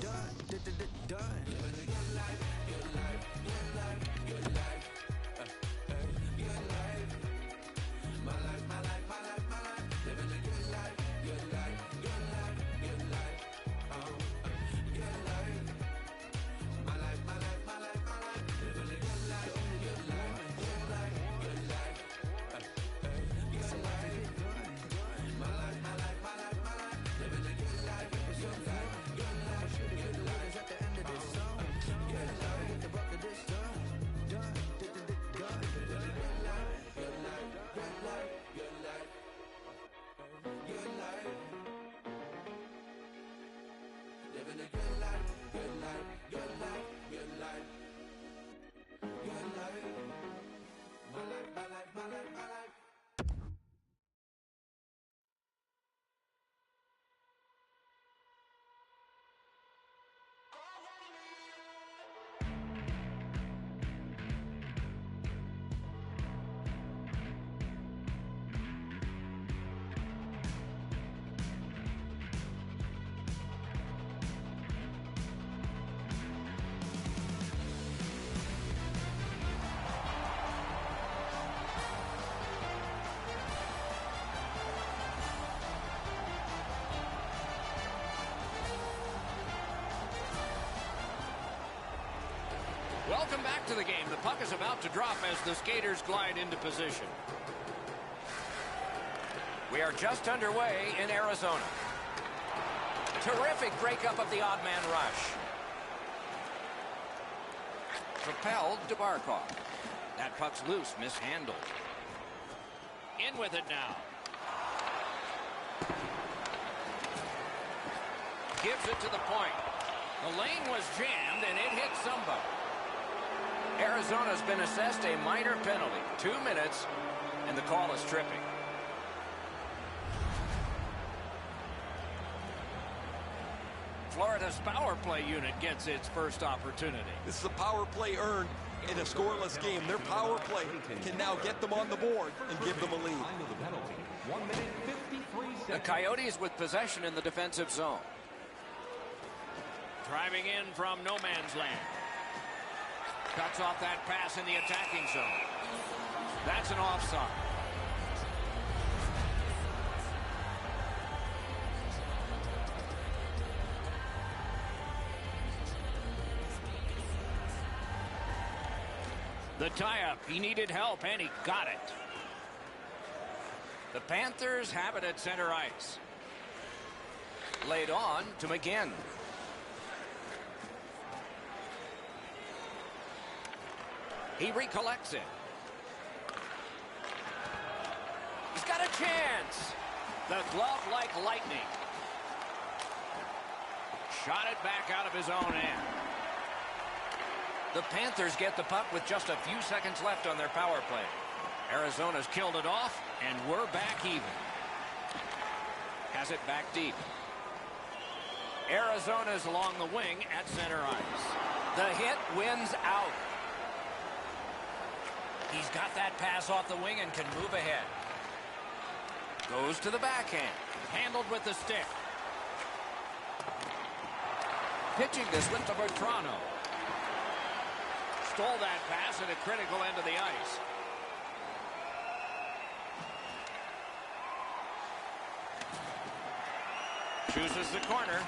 Speaker 6: Done. Living a good life, good life, good life, good life. Good life. My life, my life, my life, my life. Living a good life, good life, good life, good life. Good life. My life, my life, my life, my life. Living a good life, good life, good life, good life. It's about to get done. My life, my life, my life, my life. Living a good life, good life, good life, good life. At the end of this song, good life, get the bucket this done. Done. Good life, good life, good life, good life. Good life. Living a good life, good life, good life, good life. Good life. My life, my life, my life, my life.
Speaker 1: Welcome back to the game. The puck is about to drop as the skaters glide into position. We are just underway in Arizona. Terrific breakup of the odd man rush. Propelled to Barkov. That puck's loose, mishandled. In with it now. Gives it to the point. The lane was jammed and it hit somebody. Arizona's been assessed a minor penalty. 2 minutes, and the call is tripping. Florida's power play unit gets its first opportunity.
Speaker 4: This is a power play earned in a scoreless game. Their power play can now get them on the board and give them a lead.
Speaker 2: 1 minute, 53 seconds.
Speaker 1: The Coyotes with possession in the defensive zone. Driving in from no man's land. Cuts off that pass in the attacking zone. That's an offside. The tie-up. He needed help, and he got it. The Panthers have it at center ice. Laid on to McGinn. He recollects it. He's got a chance. The glove like lightning. Shot it back out of his own end. The Panthers get the puck with just a few seconds left on their power play. Arizona's killed it off, and we're back even. Has it back deep. Arizona's along the wing at center ice. The hit wins out. He's got that pass off the wing and can move ahead. Goes to the backhand. Handled with the stick. Pitching this one to Bertrano. Stole that pass at a critical end of the ice. Chooses the corner.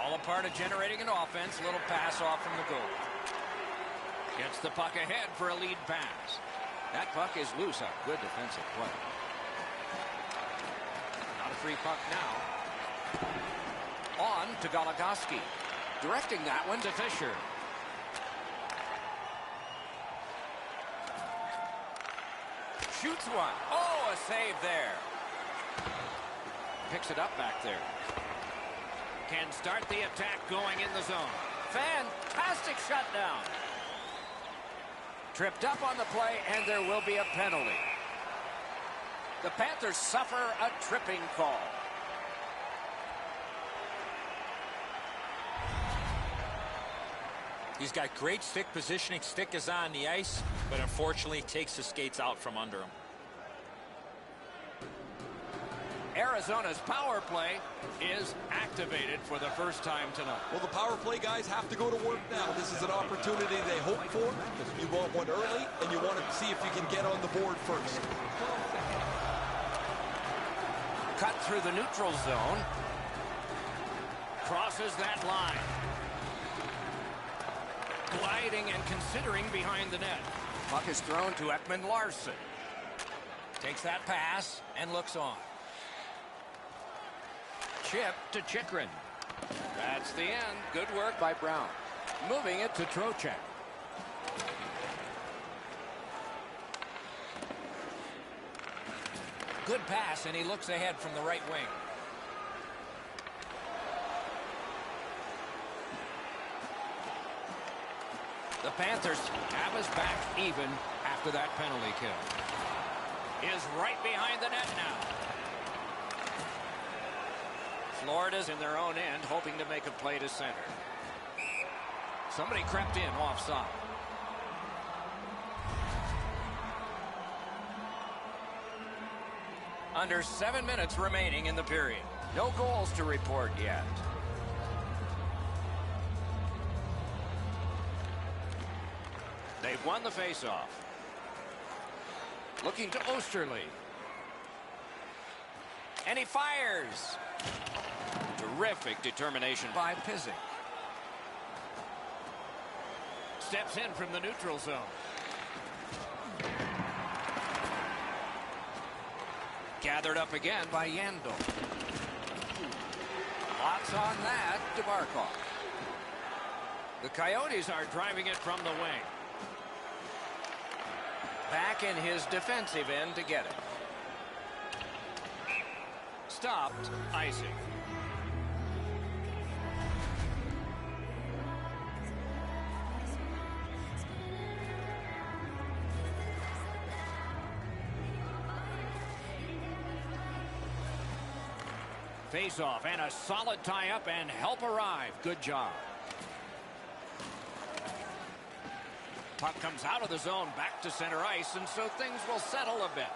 Speaker 1: All a part of generating an offense. Little pass off from the goal. Gets the puck ahead for a lead pass. That puck is loose. A good defensive play. Not a free puck now. On to Goligoski. Directing that one to Fisher. Shoots one. Oh, a save there. Picks it up back there. Can start the attack going in the zone. Fantastic shutdown. Tripped up on the play, and there will be a penalty. The Panthers suffer a tripping call.
Speaker 3: He's got great stick positioning. Stick is on the ice, but unfortunately takes the skates out from under him.
Speaker 1: Arizona's power play is activated for the first time tonight.
Speaker 4: Well, the power play guys have to go to work now. This is an opportunity they hope for. You want one early, and you want to see if you can get on the board first.
Speaker 1: Cut through the neutral zone. Crosses that line. Gliding and considering behind the net. Puck is thrown to Ekman Larson. Takes that pass and looks on. Chip to Chikrin. That's the end. Good work by Brown. Moving it to Trocheck. Good pass, and he looks ahead from the right wing. The Panthers have us back even after that penalty kill. Is right behind the net now. Florida's in their own end, hoping to make a play to center. Somebody crept in offside. Under 7 minutes remaining in the period. No goals to report yet. They've won the faceoff. Looking to Osterley. And he fires. Terrific determination by Pizik. Steps in from the neutral zone. Gathered up again by Yandel. Lots on that to Barkov. The Coyotes are driving it from the wing. Back in his defensive end to get it. Stopped, icing. Face-off and a solid tie-up and help arrive. Good job. Puck comes out of the zone back to center ice, and so things will settle a bit.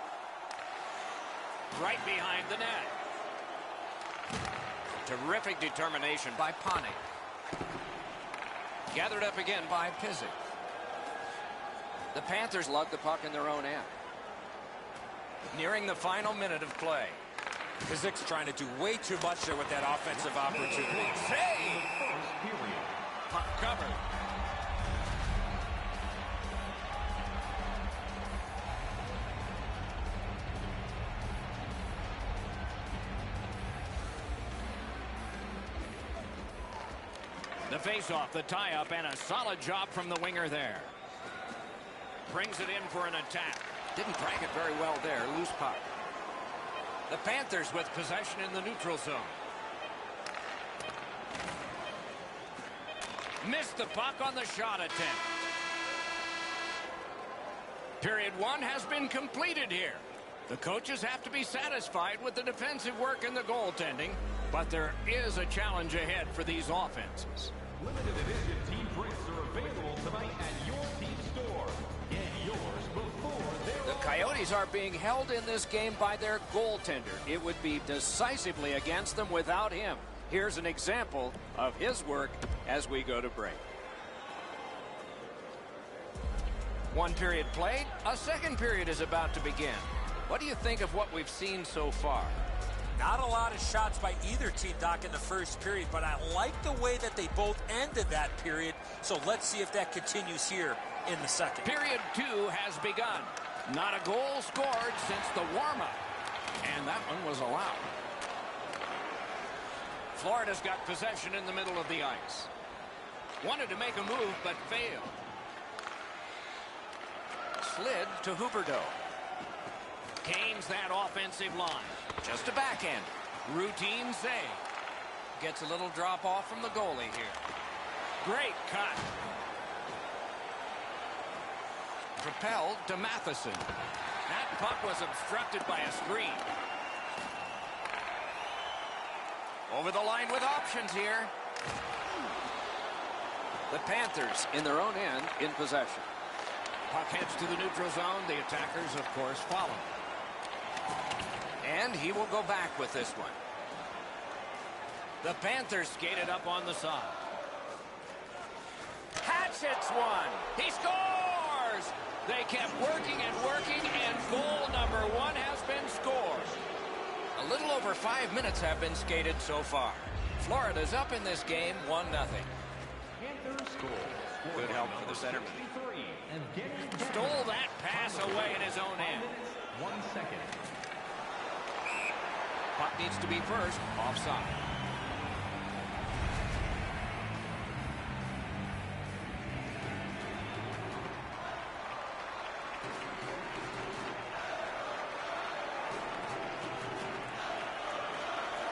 Speaker 1: Right behind the net. Terrific determination by Panik. Gathered up again by Pizik. The Panthers lug the puck in their own end. Nearing the final minute of play.
Speaker 3: Pizik's trying to do way too much there with that offensive opportunity.
Speaker 1: Save! Puck covered. The face-off, the tie-up, and a solid job from the winger there. Brings it in for an attack. Didn't drag it very well there. Loose puck. The Panthers with possession in the neutral zone. Missed the puck on the shot attempt. Period 1 has been completed here. The coaches have to be satisfied with the defensive work and the goaltending, but there is a challenge ahead for these offenses.
Speaker 2: Limited edition team prints are available tonight at your team store. Get yours before they're
Speaker 1: The Coyotes are being held in this game by their goaltender. It would be decisively against them without him. Here's an example of his work as we go to break. One period played. A second period is about to begin. What do you think of what we've seen so far?
Speaker 3: Not a lot of shots by either team, Doc, in the first period, but I like the way that they both ended that period, so let's see if that continues here in the second.
Speaker 1: Period 2 has begun. Not a goal scored since the warm-up, and that one was allowed. Florida's got possession in the middle of the ice. Wanted to make a move, but failed. Slid to Huberdeau. Gains that offensive line. Just a backhand. Routine save. Gets a little drop off from the goalie here. Great cut. Propelled to Matheson. That puck was obstructed by a screen. Over the line with options here. The Panthers in their own end in possession. Puck heads to the neutral zone. The attackers, of course, follow. And he will go back with this one. The Panthers skated up on the side. Hatchets one. He scores! They kept working and working, and goal number 1 has been scored. A little over 5 minutes have been skated so far. Florida's up in this game 1-0.
Speaker 2: Panthers score.
Speaker 1: Good help for the centerman. Stole that pass away in his own end.
Speaker 2: 1 second.
Speaker 1: Puck needs to be first. Offside.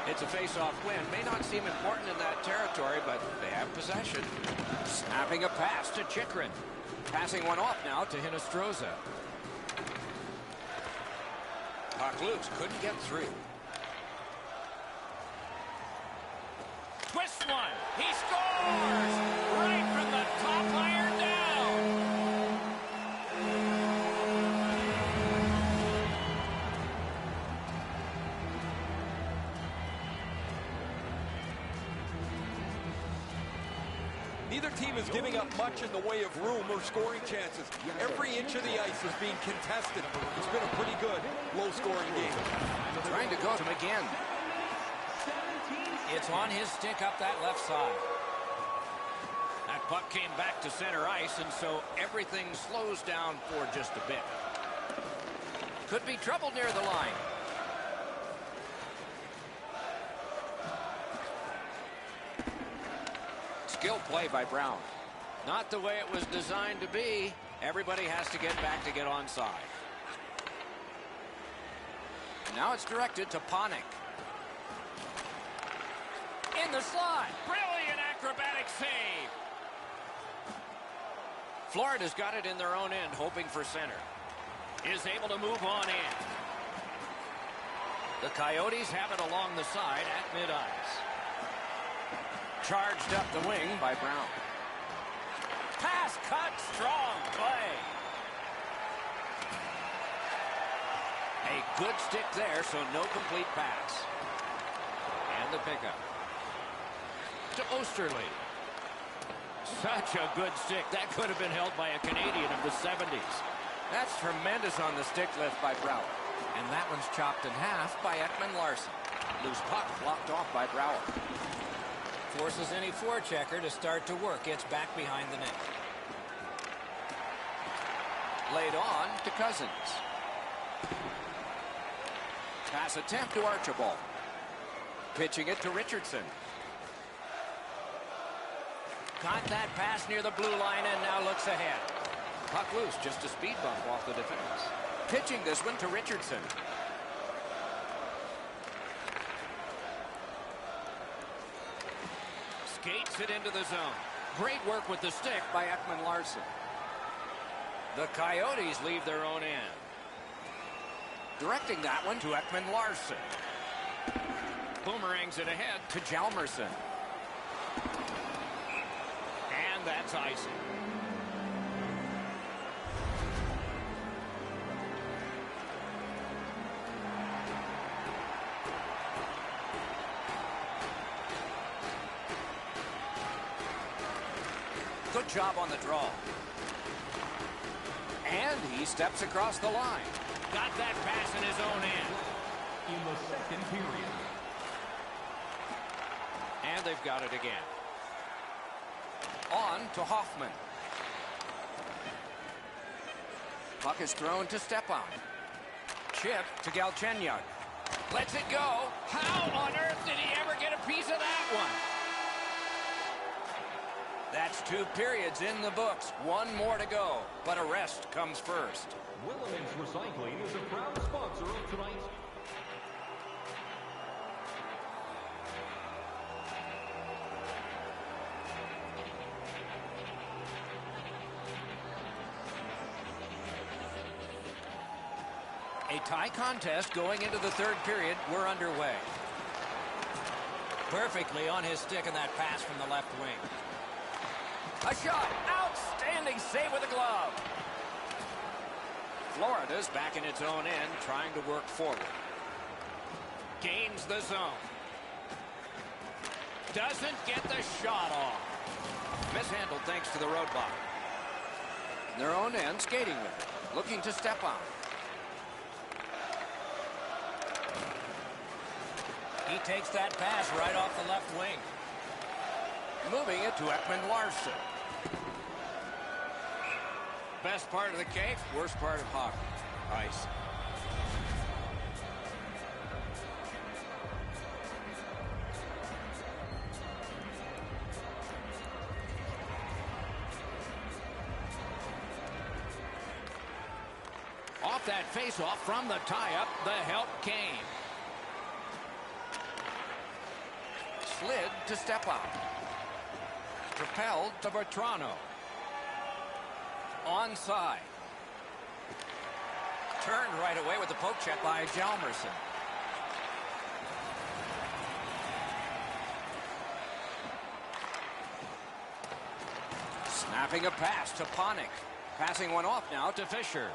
Speaker 1: It's a face-off win. May not seem important in that territory, but they have possession. Snapping a pass to Chikrin. Passing one off now to Hinostroza. Puck loose. Couldn't get through. Twists one. He scores! Right from the top iron down.
Speaker 4: Neither team is giving up much in the way of room or scoring chances. Every inch of the ice is being contested. It's been a pretty good, low-scoring game.
Speaker 1: Trying to go to him again. It's on his stick up that left side. That puck came back to center ice, and so everything slows down for just a bit. Could be trouble near the line. Skill play by Brown. Not the way it was designed to be. Everybody has to get back to get onside. Now it's directed to Panik. In the slide. Brilliant acrobatic save. Florida's got it in their own end, hoping for center. Is able to move on in. The Coyotes have it along the side at mid-ice. Charged up the wing by Brown. Pass cut, strong play. A good stick there, so no complete pass. And the pickup. To Osterley. Such a good stick. That could have been held by a Canadian of the 70s. That's tremendous on the stick lift by Brouwer. And that one's chopped in half by Ekman Larson. Loose puck blocked off by Brouwer. Forces any forechecker to start to work. It's back behind the net. Laid on to Cousins. Pass attempt to Archibald. Pitching it to Richardson. Got that pass near the blue line and now looks ahead. Puck loose, just a speed bump off the defense. Pitching this one to Richardson. Skates it into the zone. Great work with the stick by Ekman-Larsson. The Coyotes leave their own end. Directing that one to Ekman-Larsson. Boomerangs it ahead to Hjalmarsson. And that's icing. Good job on the draw. And he steps across the line. Got that pass in his own end.
Speaker 2: In the second period.
Speaker 1: And they've got it again. On to Hoffman. Puck is thrown to Stepan. Chip to Galchenyuk. Lets it go. How on earth did he ever get a piece of that one? That's 2 periods in the books. 1 more to go, but a rest comes first.
Speaker 2: Willemins Recycling is a proud sponsor of tonight.
Speaker 1: A tie contest going into the 3rd period. We're underway. Perfectly on his stick in that pass from the left wing. A shot. Outstanding save with a glove. Florida's back in its own end, trying to work forward. Gains the zone. Doesn't get the shot off. Mishandled thanks to the roadblock. In their own end, skating with it. Looking to step on. He takes that pass right off the left wing. Moving it to Ekman-Larsson. Best part of the cake, worst part of hockey. Ice. Off that face-off from the tie-up, the help came. Slid to step out. Propelled to Bertrano. Onside. Turned right away with the poke check by Hjalmarsson. Snapping a pass to Panik. Passing one off now to Fisher.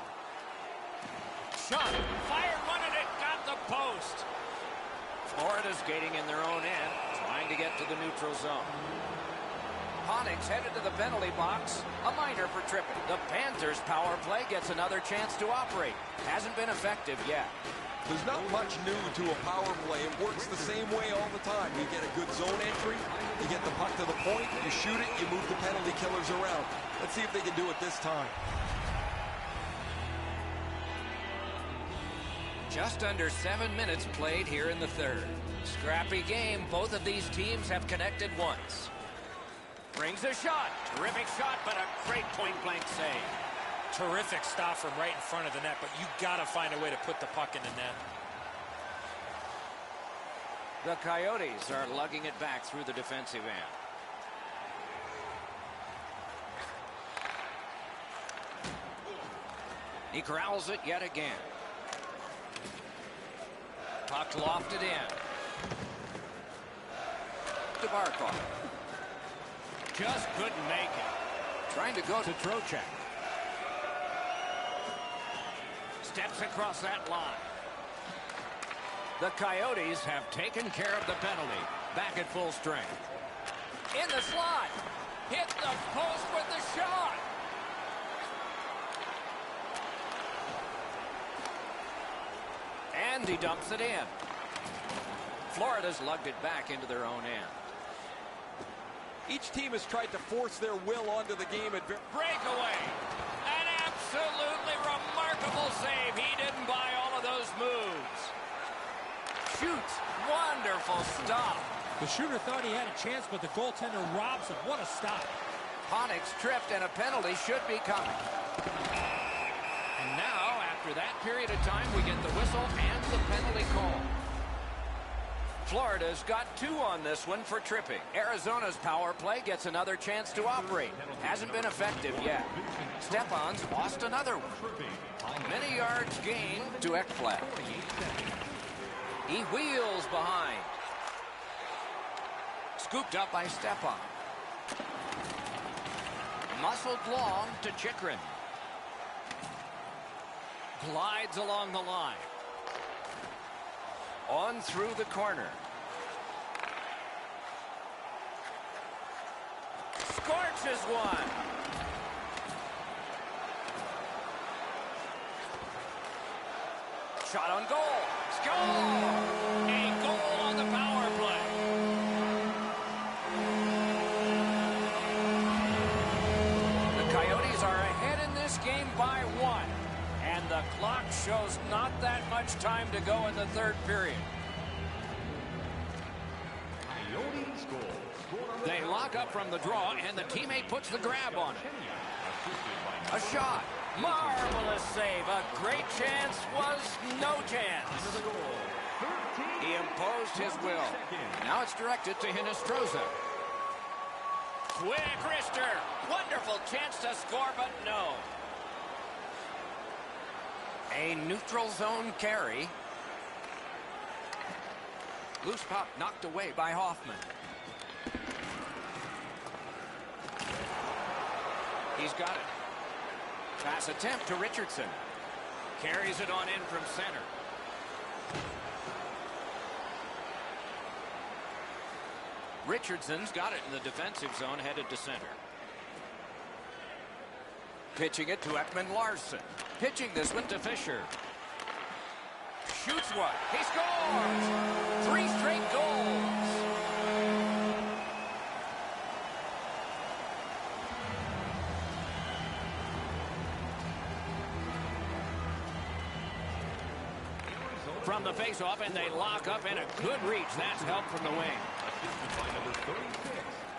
Speaker 1: Shot. Fired one and it got the post. Florida's skating in their own end, trying to get to the neutral zone. Panik's headed to the penalty box. A minor for tripping. The Panthers' power play gets another chance to operate. Hasn't been effective yet.
Speaker 4: There's not much new to a power play. It works the same way all the time. You get a good zone entry, you get the puck to the point, you shoot it, you move the penalty killers around. Let's see if they can do it this time.
Speaker 1: Just under 7 minutes played here in the 3rd. Scrappy game. Both of these teams have connected once. Brings a shot. Terrific shot, but a great point-blank save.
Speaker 5: Terrific stop from right in front of the net, but you got to find a way to put the puck in the net.
Speaker 1: The Coyotes are lugging it back through the defensive end. He corrals it yet again. Puck lofted in. To Barkov. Just couldn't make it. Trying to go to Trocheck. Steps across that line. The Coyotes have taken care of the penalty. Back at full strength. In the slot. Hit the post with the shot. And he dumps it in. Florida's lugged it back into their own end.
Speaker 4: Each team has tried to force their will onto the game.
Speaker 1: Breakaway. An absolutely remarkable save. He didn't buy all of those moves. Shoots. Wonderful stop.
Speaker 5: The shooter thought he had a chance, but the goaltender robs him. What a stop.
Speaker 1: Panik's tripped and a penalty should be coming. And now, after After that period of time, we get the whistle and the penalty call. Florida's got 2 on this one for tripping. Arizona's power play gets another chance to operate. Hasn't been effective yet. Stepan's lost another one. Many yards gained to Ekblad. He wheels behind. Scooped up by Stepan. Muscled long to Chikrin. Glides along the line. On through the corner. Scorches one. Shot on goal. Score! A goal on the power play. The Coyotes are ahead in this game by 1. And the clock shows not that much time to go in the third period. They lock up from the draw, and the teammate puts the grab on it. A shot. Marvelous save. A great chance was no chance. He imposed his will. Now it's directed to Hinestroza. Quick wrister. Wonderful chance to score, but no. A neutral zone carry. Loose puck knocked away by Hoffman. He's got it. Pass attempt to Richardson. Carries it on in from center. Richardson's got it in the defensive zone, headed to center. Pitching it to Ekman-Larsson. Pitching this one to Fisher. Shoots one. He scores! 3 straight goals. From the face-off, and they lock up, and a good reach. That's help from the wing.
Speaker 2: By number 36,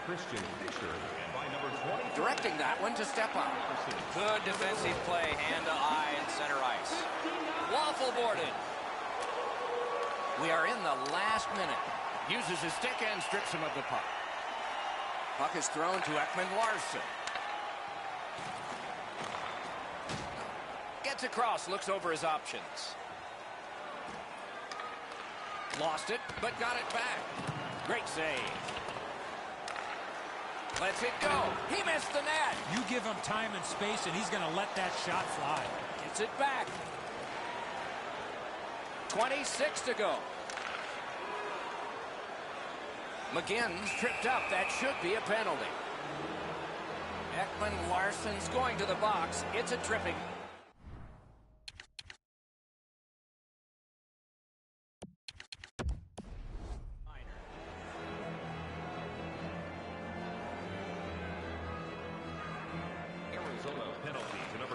Speaker 2: Christian Fisher, and by number 20,
Speaker 1: directing that one to Stepan. Good defensive play, hand to eye and center ice. Waffle boarded. We are in the last minute. Uses his stick and strips him of the puck. Puck is thrown to Ekman-Larsson. Gets across, looks over his options. Lost it, but got it back. Great save. Lets it go. He missed the net.
Speaker 5: You give him time and space, and he's going to let that shot fly.
Speaker 1: Gets it back. 26 to go. McGinn's tripped up. That should be a penalty. Ekman-Larsson's going to the box. It's a tripping.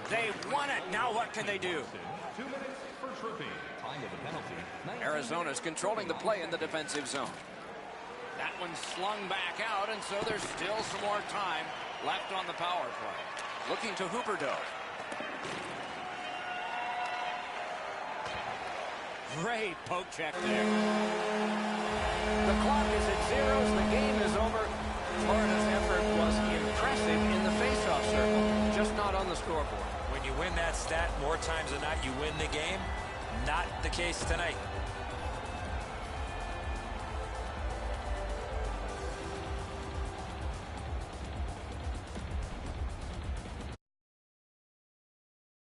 Speaker 1: They won it. Now what can they do?
Speaker 2: 2 minutes for tripping. Time of the penalty.
Speaker 1: Arizona's controlling the play in the defensive zone. That one's slung back out, and so there's still some more time left on the power play. Looking to Huberdeau. Great poke check there. The clock is at 0. The game is over. Florida's effort was impressive in the faceoff circle, just not on the scoreboard.
Speaker 3: When you win that stat more times than not, you win the game. Not the case tonight.